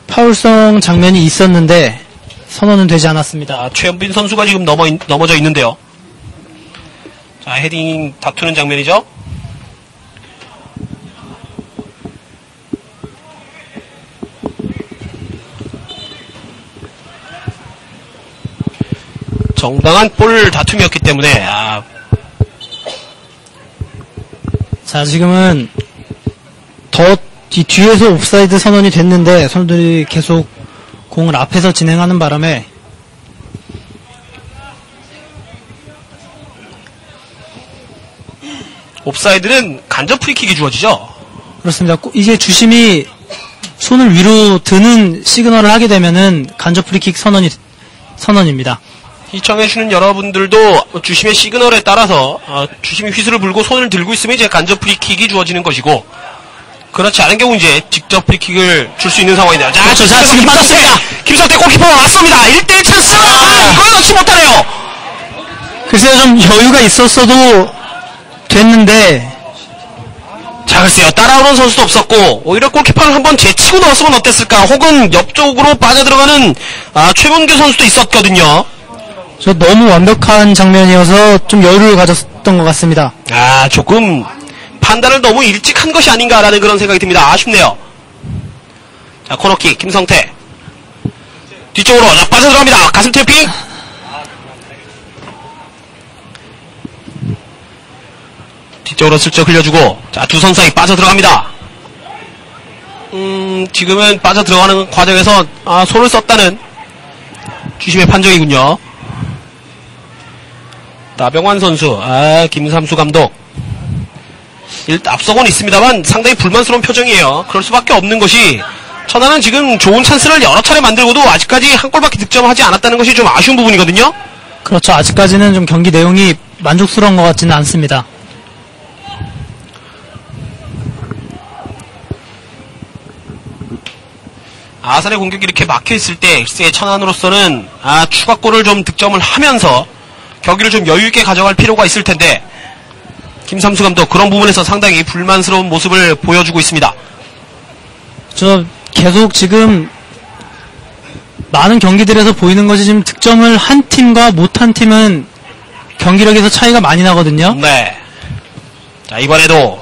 파울성 장면이 있었는데 선언은 되지 않았습니다. 최현빈 선수가 지금 넘어져 있는데요. 자, 헤딩 다투는 장면이죠. 정당한 볼 다툼이었기 때문에 자, 지금은 더 뒤에서 옵사이드 선언이 됐는데 선수들이 계속 공을 앞에서 진행하는 바람에 옵사이드는 간접 프리킥이 주어지죠. 그렇습니다. 이제 주심이 손을 위로 드는 시그널을 하게 되면은 간접 프리킥 선언입니다. 시청해주는 여러분들도 주심의 시그널에 따라서 주심이 휘슬을 불고 손을 들고 있으면 이제 간접 프리킥이 주어지는 것이고, 그렇지 않은 경우 이제 직접 프리킥을 줄 수 있는 상황이네요. 자, 그렇죠. 자, 지금 빠졌습니다. 김성태 골키퍼가 왔습니다. 1대1 찬스! 이걸 넣지 못하네요. 글쎄요, 좀 여유가 있었어도 됐는데, 자, 글쎄요, 따라오는 선수도 없었고 오히려 골키퍼를 한번 제치고 넣었으면 어땠을까, 혹은 옆쪽으로 빠져들어가는 최문규 선수도 있었거든요. 저 너무 완벽한 장면이어서 좀 여유를 가졌던 것 같습니다. 조금 판단을 너무 일찍 한 것이 아닌가라는 그런 생각이 듭니다. 아쉽네요. 자, 코너킥 김성태 뒤쪽으로 빠져들어갑니다. 가슴 태핑. 뒤쪽으로 슬쩍 흘려주고, 자, 두 선수 사이 빠져들어갑니다. 지금은 빠져들어가는 과정에서 손을 썼다는 주심의 판정이군요. 나병환 선수, 김삼수 감독. 앞서고는 있습니다만 상당히 불만스러운 표정이에요. 그럴 수밖에 없는 것이, 천안은 지금 좋은 찬스를 여러 차례 만들고도 아직까지 한 골밖에 득점하지 않았다는 것이 좀 아쉬운 부분이거든요. 그렇죠. 아직까지는 좀 경기 내용이 만족스러운 것 같지는 않습니다. 아산의 공격이 이렇게 막혀있을 때 글쎄 천안으로서는 추가골을 좀 득점을 하면서 경기를 좀 여유있게 가져갈 필요가 있을 텐데, 김삼수 감독 그런 부분에서 상당히 불만스러운 모습을 보여주고 있습니다. 저 계속 지금 많은 경기들에서 보이는 것이, 지금 득점을 한 팀과 못한 팀은 경기력에서 차이가 많이 나거든요. 네. 자, 이번에도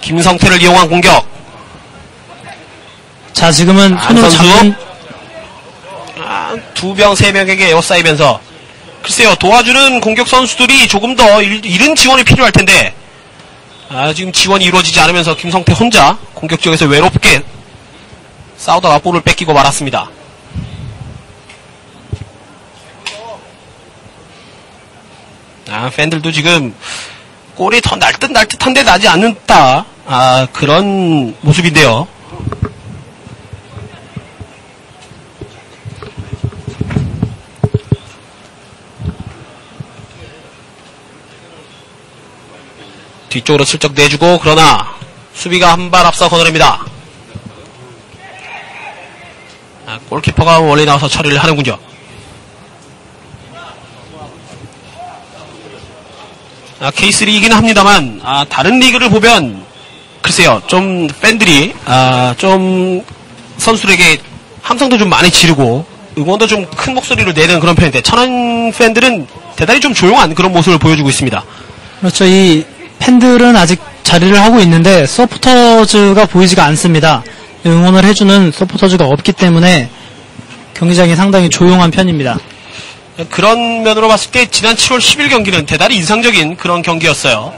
김성태를 이용한 공격. 자, 지금은 손으로 잡는, 두 명, 세 명에게 에워싸이면서, 글쎄요, 도와주는 공격 선수들이 조금 더 이른 지원이 필요할 텐데, 지금 지원이 이루어지지 않으면서 김성태 혼자 공격 지역에서 외롭게 싸우다가 볼을 뺏기고 말았습니다. 팬들도 지금 골이 더 날 듯 한데 나지 않는다, 그런 모습인데요. 뒤쪽으로 슬쩍 내주고, 그러나 수비가 한 발 앞서 걷어냅니다. 골키퍼가 원래 나와서 처리를 하는군요. K3이긴 합니다만, 다른 리그를 보면, 글쎄요, 좀 팬들이, 좀 선수들에게 함성도 좀 많이 지르고, 응원도 좀 큰 목소리로 내는 그런 편인데, 천안 팬들은 대단히 좀 조용한 그런 모습을 보여주고 있습니다. 그렇죠. 이 팬들은 아직 자리를 하고 있는데, 서포터즈가 보이지가 않습니다. 응원을 해주는 서포터즈가 없기 때문에, 경기장이 상당히 조용한 편입니다. 그런 면으로 봤을 때 지난 7월 10일 경기는 대단히 인상적인 그런 경기였어요.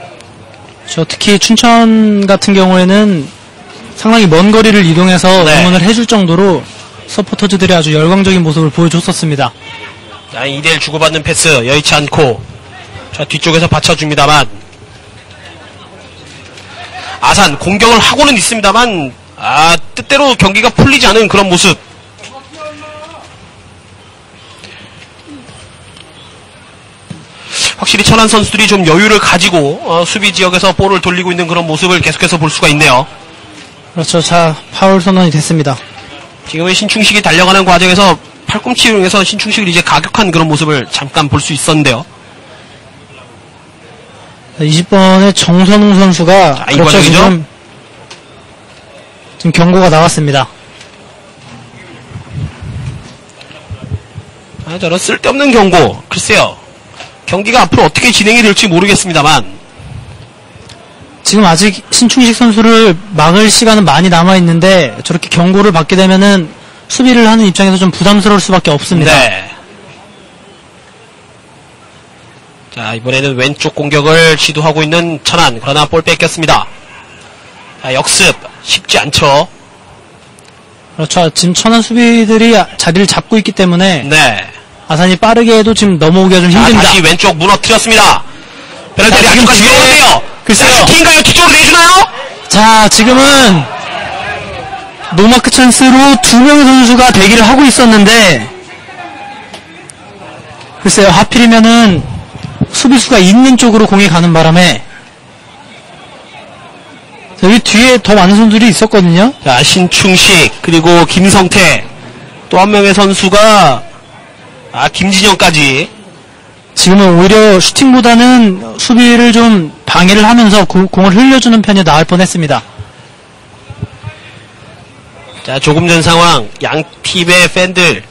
특히 춘천 같은 경우에는 상당히 먼 거리를 이동해서 네. 응원을 해줄 정도로 서포터즈들이 아주 열광적인 모습을 보여줬었습니다. 2대1 주고받는 패스 여의치 않고, 자, 뒤쪽에서 받쳐줍니다만, 아산 공격을 하고는 있습니다만, 뜻대로 경기가 풀리지 않은 그런 모습. 확실히 천안 선수들이 좀 여유를 가지고 수비 지역에서 볼을 돌리고 있는 그런 모습을 계속해서 볼 수가 있네요. 그렇죠. 자, 파울 선언이 됐습니다. 지금은 신충식이 달려가는 과정에서 팔꿈치를 이용해서 신충식을 이제 가격한 그런 모습을 잠깐 볼 수 있었는데요. 20번의 정선웅 선수가 이 과정이죠? 지금 경고가 나왔습니다. 저런 쓸데없는 경고. 글쎄요. 경기가 앞으로 어떻게 진행이 될지 모르겠습니다만, 지금 아직 신충식 선수를 막을 시간은 많이 남아있는데 저렇게 경고를 받게 되면은 수비를 하는 입장에서 좀 부담스러울 수밖에 없습니다. 네. 자, 이번에는 왼쪽 공격을 시도하고 있는 천안. 그러나 볼 뺏겼습니다. 자, 역습. 쉽지 않죠. 그렇죠. 지금 천안 수비들이 자리를 잡고 있기 때문에 네. 아산이 빠르게 해도 지금 넘어오기가 좀 힘듭니다. 다시 왼쪽 무너뜨렸습니다. 페널티를 아직까지 들어오네요. 글쎄요. 슈팅인가요? 뒤쪽으로 내주나요? 자, 지금은 노마크 찬스로 2명의 선수가 대기를 하고 있었는데, 글쎄요, 하필이면은 수비수가 있는 쪽으로 공이 가는 바람에 여기 뒤에 더 많은 선수들이 있었거든요. 자, 신충식 그리고 김성태, 또 한 명의 선수가 김진영까지. 지금은 오히려 슈팅보다는 수비를 좀 방해를 하면서 공을 흘려주는 편이 나을 뻔했습니다. 자, 조금 전 상황 양 팀의 팬들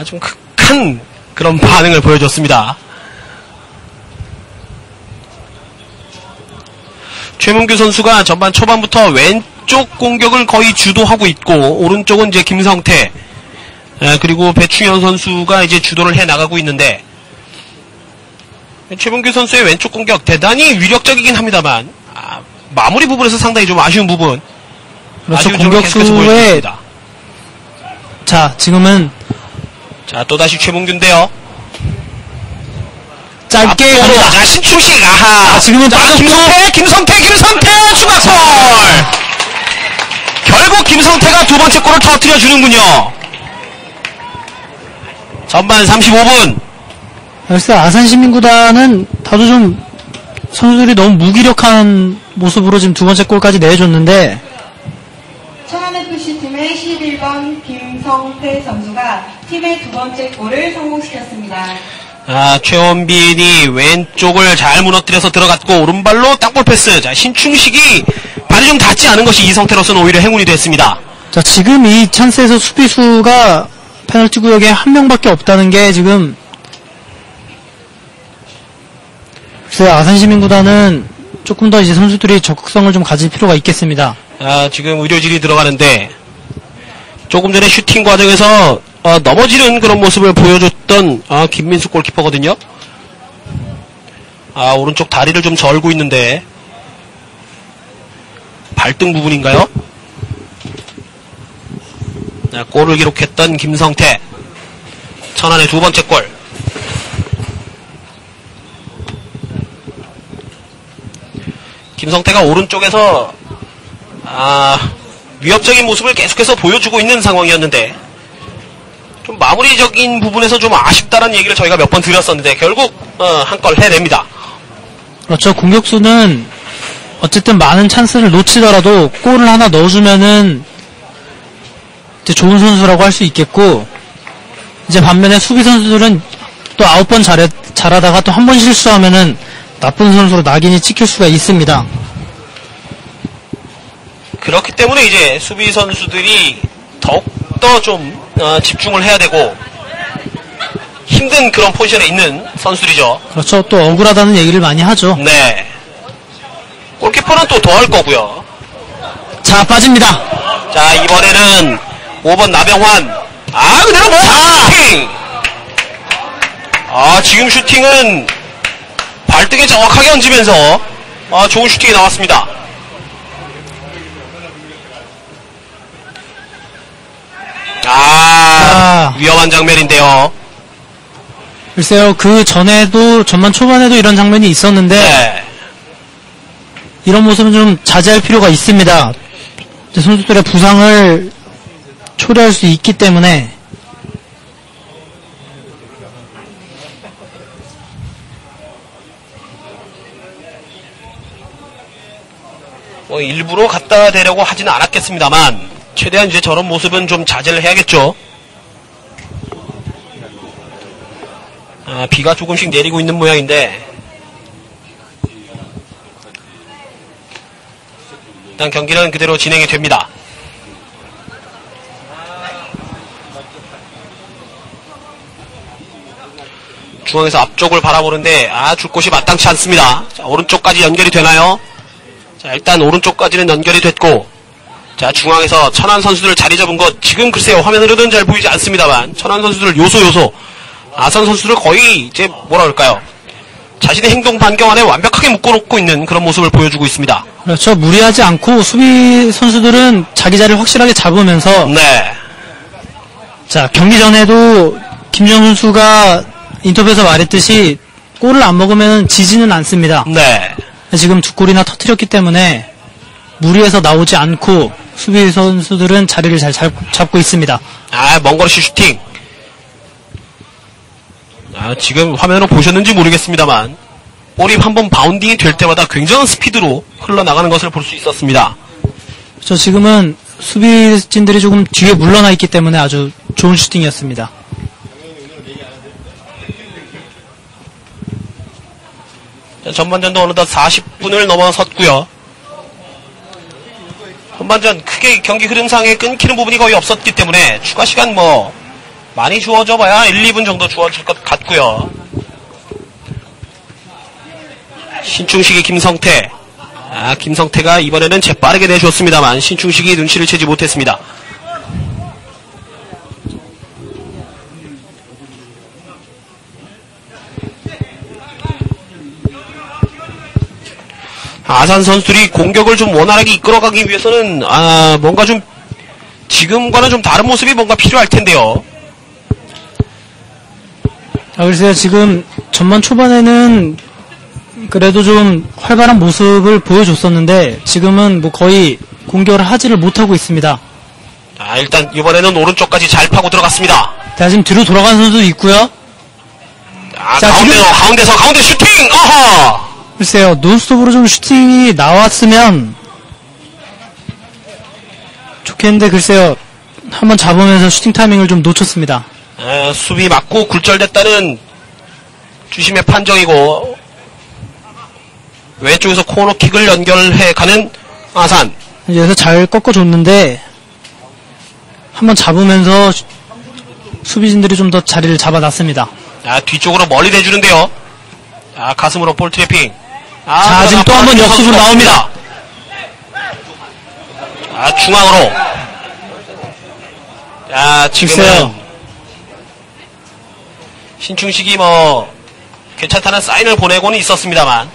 좀 극한 그런 반응을 보여줬습니다. 최문규 선수가 전반 초반부터 왼쪽 공격을 거의 주도하고 있고, 오른쪽은 이제 김성태, 그리고 배충현 선수가 이제 주도를 해 나가고 있는데, 최문규 선수의 왼쪽 공격 대단히 위력적이긴 합니다만, 마무리 부분에서 상당히 좀 아쉬운 부분. 그렇죠. 공격수의, 자, 지금은, 자, 또다시 최문규인데요. 짧게 갑니다. 자, 신충식, 지금은 김성태 추가골! 결국 김성태가 두 번째 골을 터뜨려 주는군요. 전반 35분. 글쎄, 아산시민구단은 다소 좀 선수들이 너무 무기력한 모습으로 지금 두 번째 골까지 내줬는데, 천안FC 팀의 11번 김성태 선수가 팀의 두 번째 골을 성공시켰습니다. 최원빈이 왼쪽을 잘 무너뜨려서 들어갔고, 오른발로 땅볼 패스. 자, 신충식이 발이 좀 닿지 않은 것이 이성태로서는 오히려 행운이 됐습니다. 자, 지금 이 찬스에서 수비수가 페널티 구역에 한 명밖에 없다는 게 지금, 글쎄, 아산시민구단은 조금 더 이제 선수들이 적극성을 좀 가질 필요가 있겠습니다. 지금 의료진이 들어가는데, 조금 전에 슈팅 과정에서 넘어지는 그런 모습을 보여줬던 김민수 골키퍼거든요. 오른쪽 다리를 좀 절고 있는데, 발등 부분인가요? 골을 기록했던 김성태, 천안의 두 번째 골. 김성태가 오른쪽에서 위협적인 모습을 계속해서 보여주고 있는 상황이었는데, 좀 마무리적인 부분에서 좀 아쉽다는 얘기를 저희가 몇 번 드렸었는데, 결국 한 골 해냅니다. 그렇죠. 공격수는 어쨌든 많은 찬스를 놓치더라도 골을 하나 넣어주면은 이제 좋은 선수라고 할 수 있겠고, 이제 반면에 수비 선수들은 또 9번 잘하다가 또 한 번 실수하면은 나쁜 선수로 낙인이 찍힐 수가 있습니다. 그렇기 때문에 이제 수비 선수들이 더욱더 좀 집중을 해야 되고 힘든 그런 포지션에 있는 선수들이죠. 그렇죠. 또 억울하다는 얘기를 많이 하죠. 네. 골키퍼는 또 더 할 거고요. 자, 빠집니다. 자, 이번에는 5번 나병환. 그대로 슈팅! 지금 슈팅은 발등에 정확하게 얹으면서 좋은 슈팅이 나왔습니다. 위험한 장면인데요. 글쎄요, 그 전에도, 전반 초반에도 이런 장면이 있었는데, 네. 이런 모습은 좀 자제할 필요가 있습니다. 선수들의 부상을 초래할 수 있기 때문에. 일부러 갖다 대려고 하지는 않았겠습니다만, 최대한 이제 저런 모습은 좀 자제를 해야겠죠. 비가 조금씩 내리고 있는 모양인데, 일단 경기는 그대로 진행이 됩니다. 중앙에서 앞쪽을 바라보는데 줄 곳이 마땅치 않습니다. 자, 오른쪽까지 연결이 되나요? 자, 일단 오른쪽까지는 연결이 됐고, 자, 중앙에서 천안 선수들 자리 잡은 것 지금 글쎄요 화면으로는 잘 보이지 않습니다만 천안 선수들 요소 아선 선수들 거의 이제 뭐라 그럴까요? 자신의 행동 반경 안에 완벽하게 묶어놓고 있는 그런 모습을 보여주고 있습니다. 그렇죠. 무리하지 않고 수비 선수들은 자기 자리를 확실하게 잡으면서, 네. 자, 경기 전에도 김정 선수가 인터뷰에서 말했듯이 골을 안 먹으면 지지는 않습니다. 네. 지금 2골이나 터뜨렸기 때문에 무리해서 나오지 않고 수비 선수들은 자리를 잘 잡고 있습니다. 먼거리 슈팅. 지금 화면으로 보셨는지 모르겠습니다만 볼이 한번 바운딩이 될 때마다 굉장한 스피드로 흘러나가는 것을 볼 수 있었습니다. 그렇죠. 지금은 수비진들이 조금 뒤에 물러나 있기 때문에 아주 좋은 슈팅이었습니다. 전반전도 어느덧 40분을 넘어섰고요. 전반전 크게 경기 흐름상에 끊기는 부분이 거의 없었기 때문에 추가 시간 많이 주어져 봐야 1, 2분 정도 주어질 것 같고요. 신충식이 김성태. 김성태가 이번에는 재빠르게 내줬습니다만 신충식이 눈치를 채지 못했습니다. 아산 선수들이 공격을 좀 원활하게 이끌어가기 위해서는 뭔가 좀 지금과는 좀 다른 모습이 뭔가 필요할 텐데요. 글쎄요, 지금 전반 초반에는 그래도 좀 활발한 모습을 보여줬었는데 지금은 거의 공격을 하지를 못하고 있습니다. 일단 이번에는 오른쪽까지 잘 파고 들어갔습니다. 자, 지금 뒤로 돌아간 선수도 있고요. 자, 가운데서 슈팅! 어허! 글쎄요, 논스톱으로 좀 슈팅이 나왔으면 좋겠는데 글쎄요, 한번 잡으면서 슈팅 타이밍을 좀 놓쳤습니다. 수비 맞고 굴절됐다는 주심의 판정이고 왼쪽에서 코너킥을 연결해 가는 아산. 여기서 잘 꺾어줬는데 한번 잡으면서 수비진들이 좀 더 자리를 잡아놨습니다. 뒤쪽으로 멀리 내주는데요. 가슴으로 볼 트래핑. 자, 지금 또 한번 역습으로 나옵니다. 중앙으로. 지금은 신충식이 괜찮다는 사인을 보내고는 있었습니다만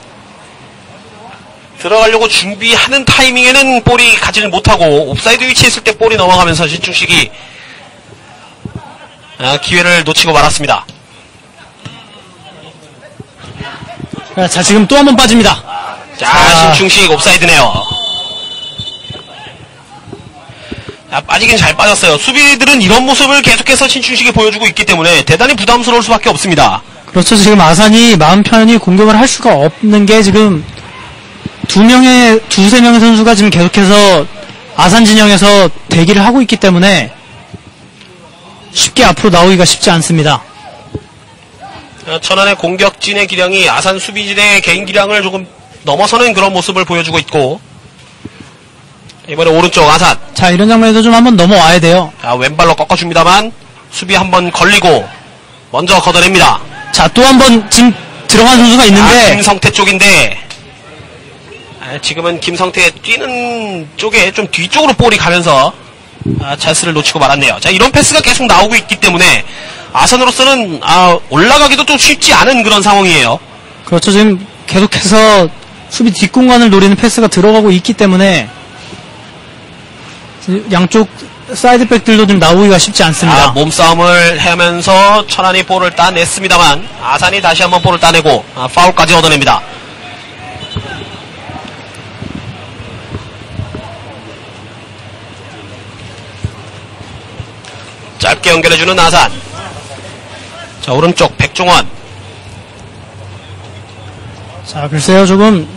들어가려고 준비하는 타이밍에는 볼이 가지를 못하고 옵사이드 위치에 있을 때 볼이 넘어가면서 신충식이 기회를 놓치고 말았습니다. 자, 지금 또 한 번 빠집니다. 자, 신충식 옵사이드네요. 빠지긴 잘 빠졌어요. 수비들은 이런 모습을 계속해서 신충식이 보여주고 있기 때문에 대단히 부담스러울 수밖에 없습니다. 그렇죠. 지금 아산이 마음 편히 공격을 할 수가 없는 게 지금 두세 명의 선수가 지금 계속해서 아산 진영에서 대기를 하고 있기 때문에 쉽게 앞으로 나오기가 쉽지 않습니다. 천안의 공격진의 기량이 아산 수비진의 개인 기량을 조금 넘어서는 그런 모습을 보여주고 있고, 이번에 오른쪽 아산. 자, 이런 장면에서 좀 한번 넘어와야 돼요. 자, 왼발로 꺾어줍니다만 수비 한번 걸리고 먼저 걷어냅니다. 자, 또 한번 지금 들어간 선수가 있는데 김성태 쪽인데, 지금은 김성태 뛰는 쪽에 좀 뒤쪽으로 볼이 가면서 찬스를 놓치고 말았네요. 자, 이런 패스가 계속 나오고 있기 때문에 아산으로서는 올라가기도 좀 쉽지 않은 그런 상황이에요. 그렇죠. 지금 계속해서 수비 뒷공간을 노리는 패스가 들어가고 있기 때문에 양쪽 사이드백들도 좀 나오기가 쉽지 않습니다. 몸싸움을 하면서 천안이 볼을 따냈습니다만 아산이 다시 한번 볼을 따내고 파울까지 얻어냅니다. 짧게 연결해주는 아산. 자, 오른쪽 백종원. 자, 글쎄요, 조금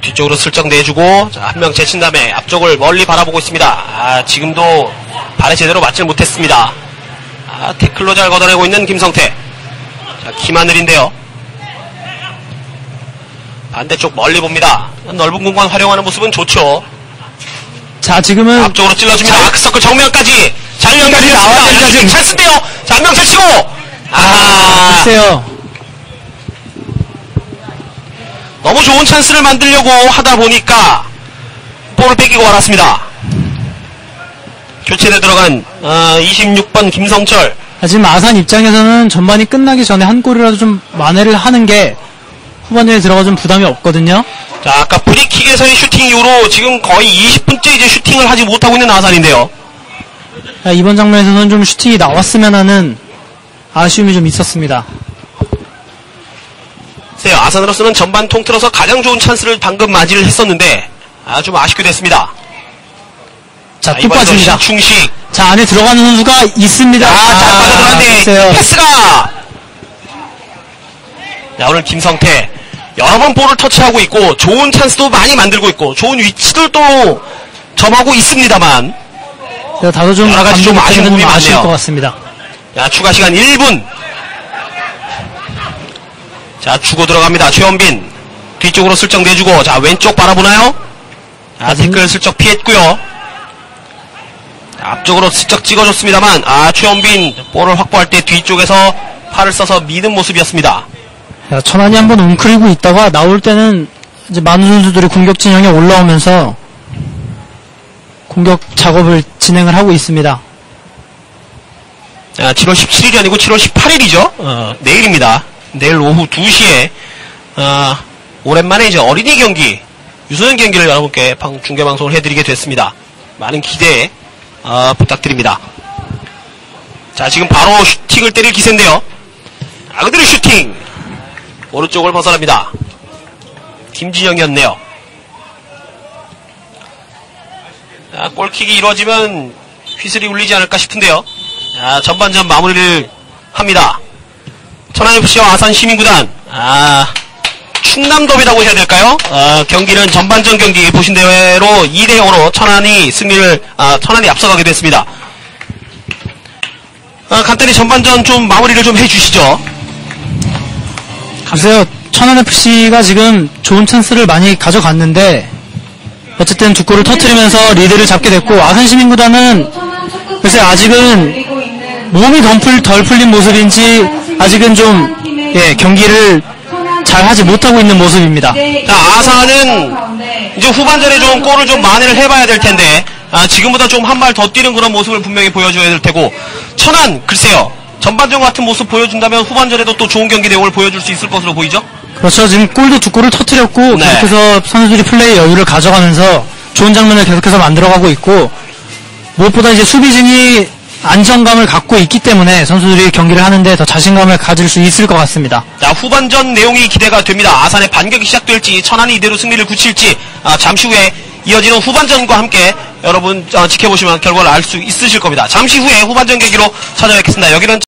뒤쪽으로 슬쩍 내주고, 자, 한 명 제친 다음에 앞쪽을 멀리 바라보고 있습니다. 지금도 발에 제대로 맞질 못했습니다. 태클로 잘 걷어내고 있는 김성태. 자, 김하늘인데요. 반대쪽 멀리 봅니다. 넓은 공간 활용하는 모습은 좋죠. 자, 지금은 앞쪽으로 찔러줍니다. 아크서클 정면까지 잘 연결했습니다. 지금 찬스인데요. 자, 한 명 제치고, 글쎄요. 너무 좋은 찬스를 만들려고 하다 보니까 볼을 뺏기고 말았습니다. 교체돼 들어간 26번 김성철. 지금 아산 입장에서는 전반이 끝나기 전에 한 골이라도 좀 만회를 하는 게 후반전에 들어가 좀 부담이 없거든요. 자, 아까 프리킥에서의 슈팅 이후로 지금 거의 20분째 이제 슈팅을 하지 못하고 있는 아산인데요. 자, 이번 장면에서는 좀 슈팅이 나왔으면 하는 아쉬움이 좀 있었습니다. 아산으로서는 전반 통틀어서 가장 좋은 찬스를 방금 맞이를 했었는데 좀 아쉽게 됐습니다. 자, 또 빠집니다. 신충식. 자, 안에 들어가는 선수가 있습니다. 잘 빠져들었는데 패스가. 자, 오늘 김성태 여러 번 볼을 터치하고 있고 좋은 찬스도 많이 만들고 있고 좋은 위치들도 점하고 있습니다만 다소 좀 여러 가지 좀 아쉬운 부분이 아쉬울 많네요. 것 같습니다. 자, 추가 시간 1분. 자, 주고 들어갑니다. 최원빈 뒤쪽으로 슬쩍 내주고, 자, 왼쪽 바라보나요? 태클 슬쩍 피했고요. 앞쪽으로 슬쩍 찍어줬습니다만 최원빈 볼을 확보할 때 뒤쪽에서 팔을 써서 미는 모습이었습니다. 자, 천안이 한번 웅크리고 있다가 나올 때는 이제 많은 선수들이 공격 진영에 올라오면서 공격 작업을 진행을 하고 있습니다. 자, 7월 17일이 아니고 7월 18일이죠. 내일입니다. 내일 오후 2시에 오랜만에 이제 어린이 경기, 유소년 경기를 여러분께 중계방송을 해드리게 됐습니다. 많은 기대 부탁드립니다. 자, 지금 바로 슈팅을 때릴 기세인데요. 그대로 슈팅! 오른쪽을 벗어납니다. 김진영이었네요. 자, 골킥이 이루어지면 휘슬이 울리지 않을까 싶은데요. 자, 전반전 마무리를 합니다. 천안FC와 아산 시민구단, 충남더비라고 해야 될까요? 경기는 전반전 경기 보신 대로 2대0으로 천안이 앞서가게 됐습니다. 간단히 전반전 좀 마무리를 좀 해주시죠. 글쎄요, 천안FC가 지금 좋은 찬스를 많이 가져갔는데 어쨌든 두 골을 터뜨리면서 리드를 잡게 됐고, 아산시민구단은 글쎄 아직은 몸이 덜 풀린 모습인지 아직은 좀 경기를 잘 하지 못하고 있는 모습입니다. 자, 아산은 이제 후반전에 좀 골을 좀 만회를 해봐야 될 텐데 지금보다 좀 한 발 더 뛰는 그런 모습을 분명히 보여줘야 될 테고, 천안 글쎄요, 전반전 같은 모습 보여준다면 후반전에도 또 좋은 경기 내용을 보여줄 수 있을 것으로 보이죠? 그렇죠. 지금 골도 두 골을 터뜨렸고 계속해서 선수들이 플레이 여유를 가져가면서 좋은 장면을 계속해서 만들어가고 있고, 무엇보다 이제 수비진이 안정감을 갖고 있기 때문에 선수들이 경기를 하는데 더 자신감을 가질 수 있을 것 같습니다. 자, 후반전 내용이 기대가 됩니다. 아산의 반격이 시작될지, 천안이 이대로 승리를 굳힐지 잠시 후에 이어지는 후반전과 함께 여러분 지켜보시면 결과를 알 수 있으실 겁니다. 잠시 후에 후반전 경기로 찾아뵙겠습니다. 여기는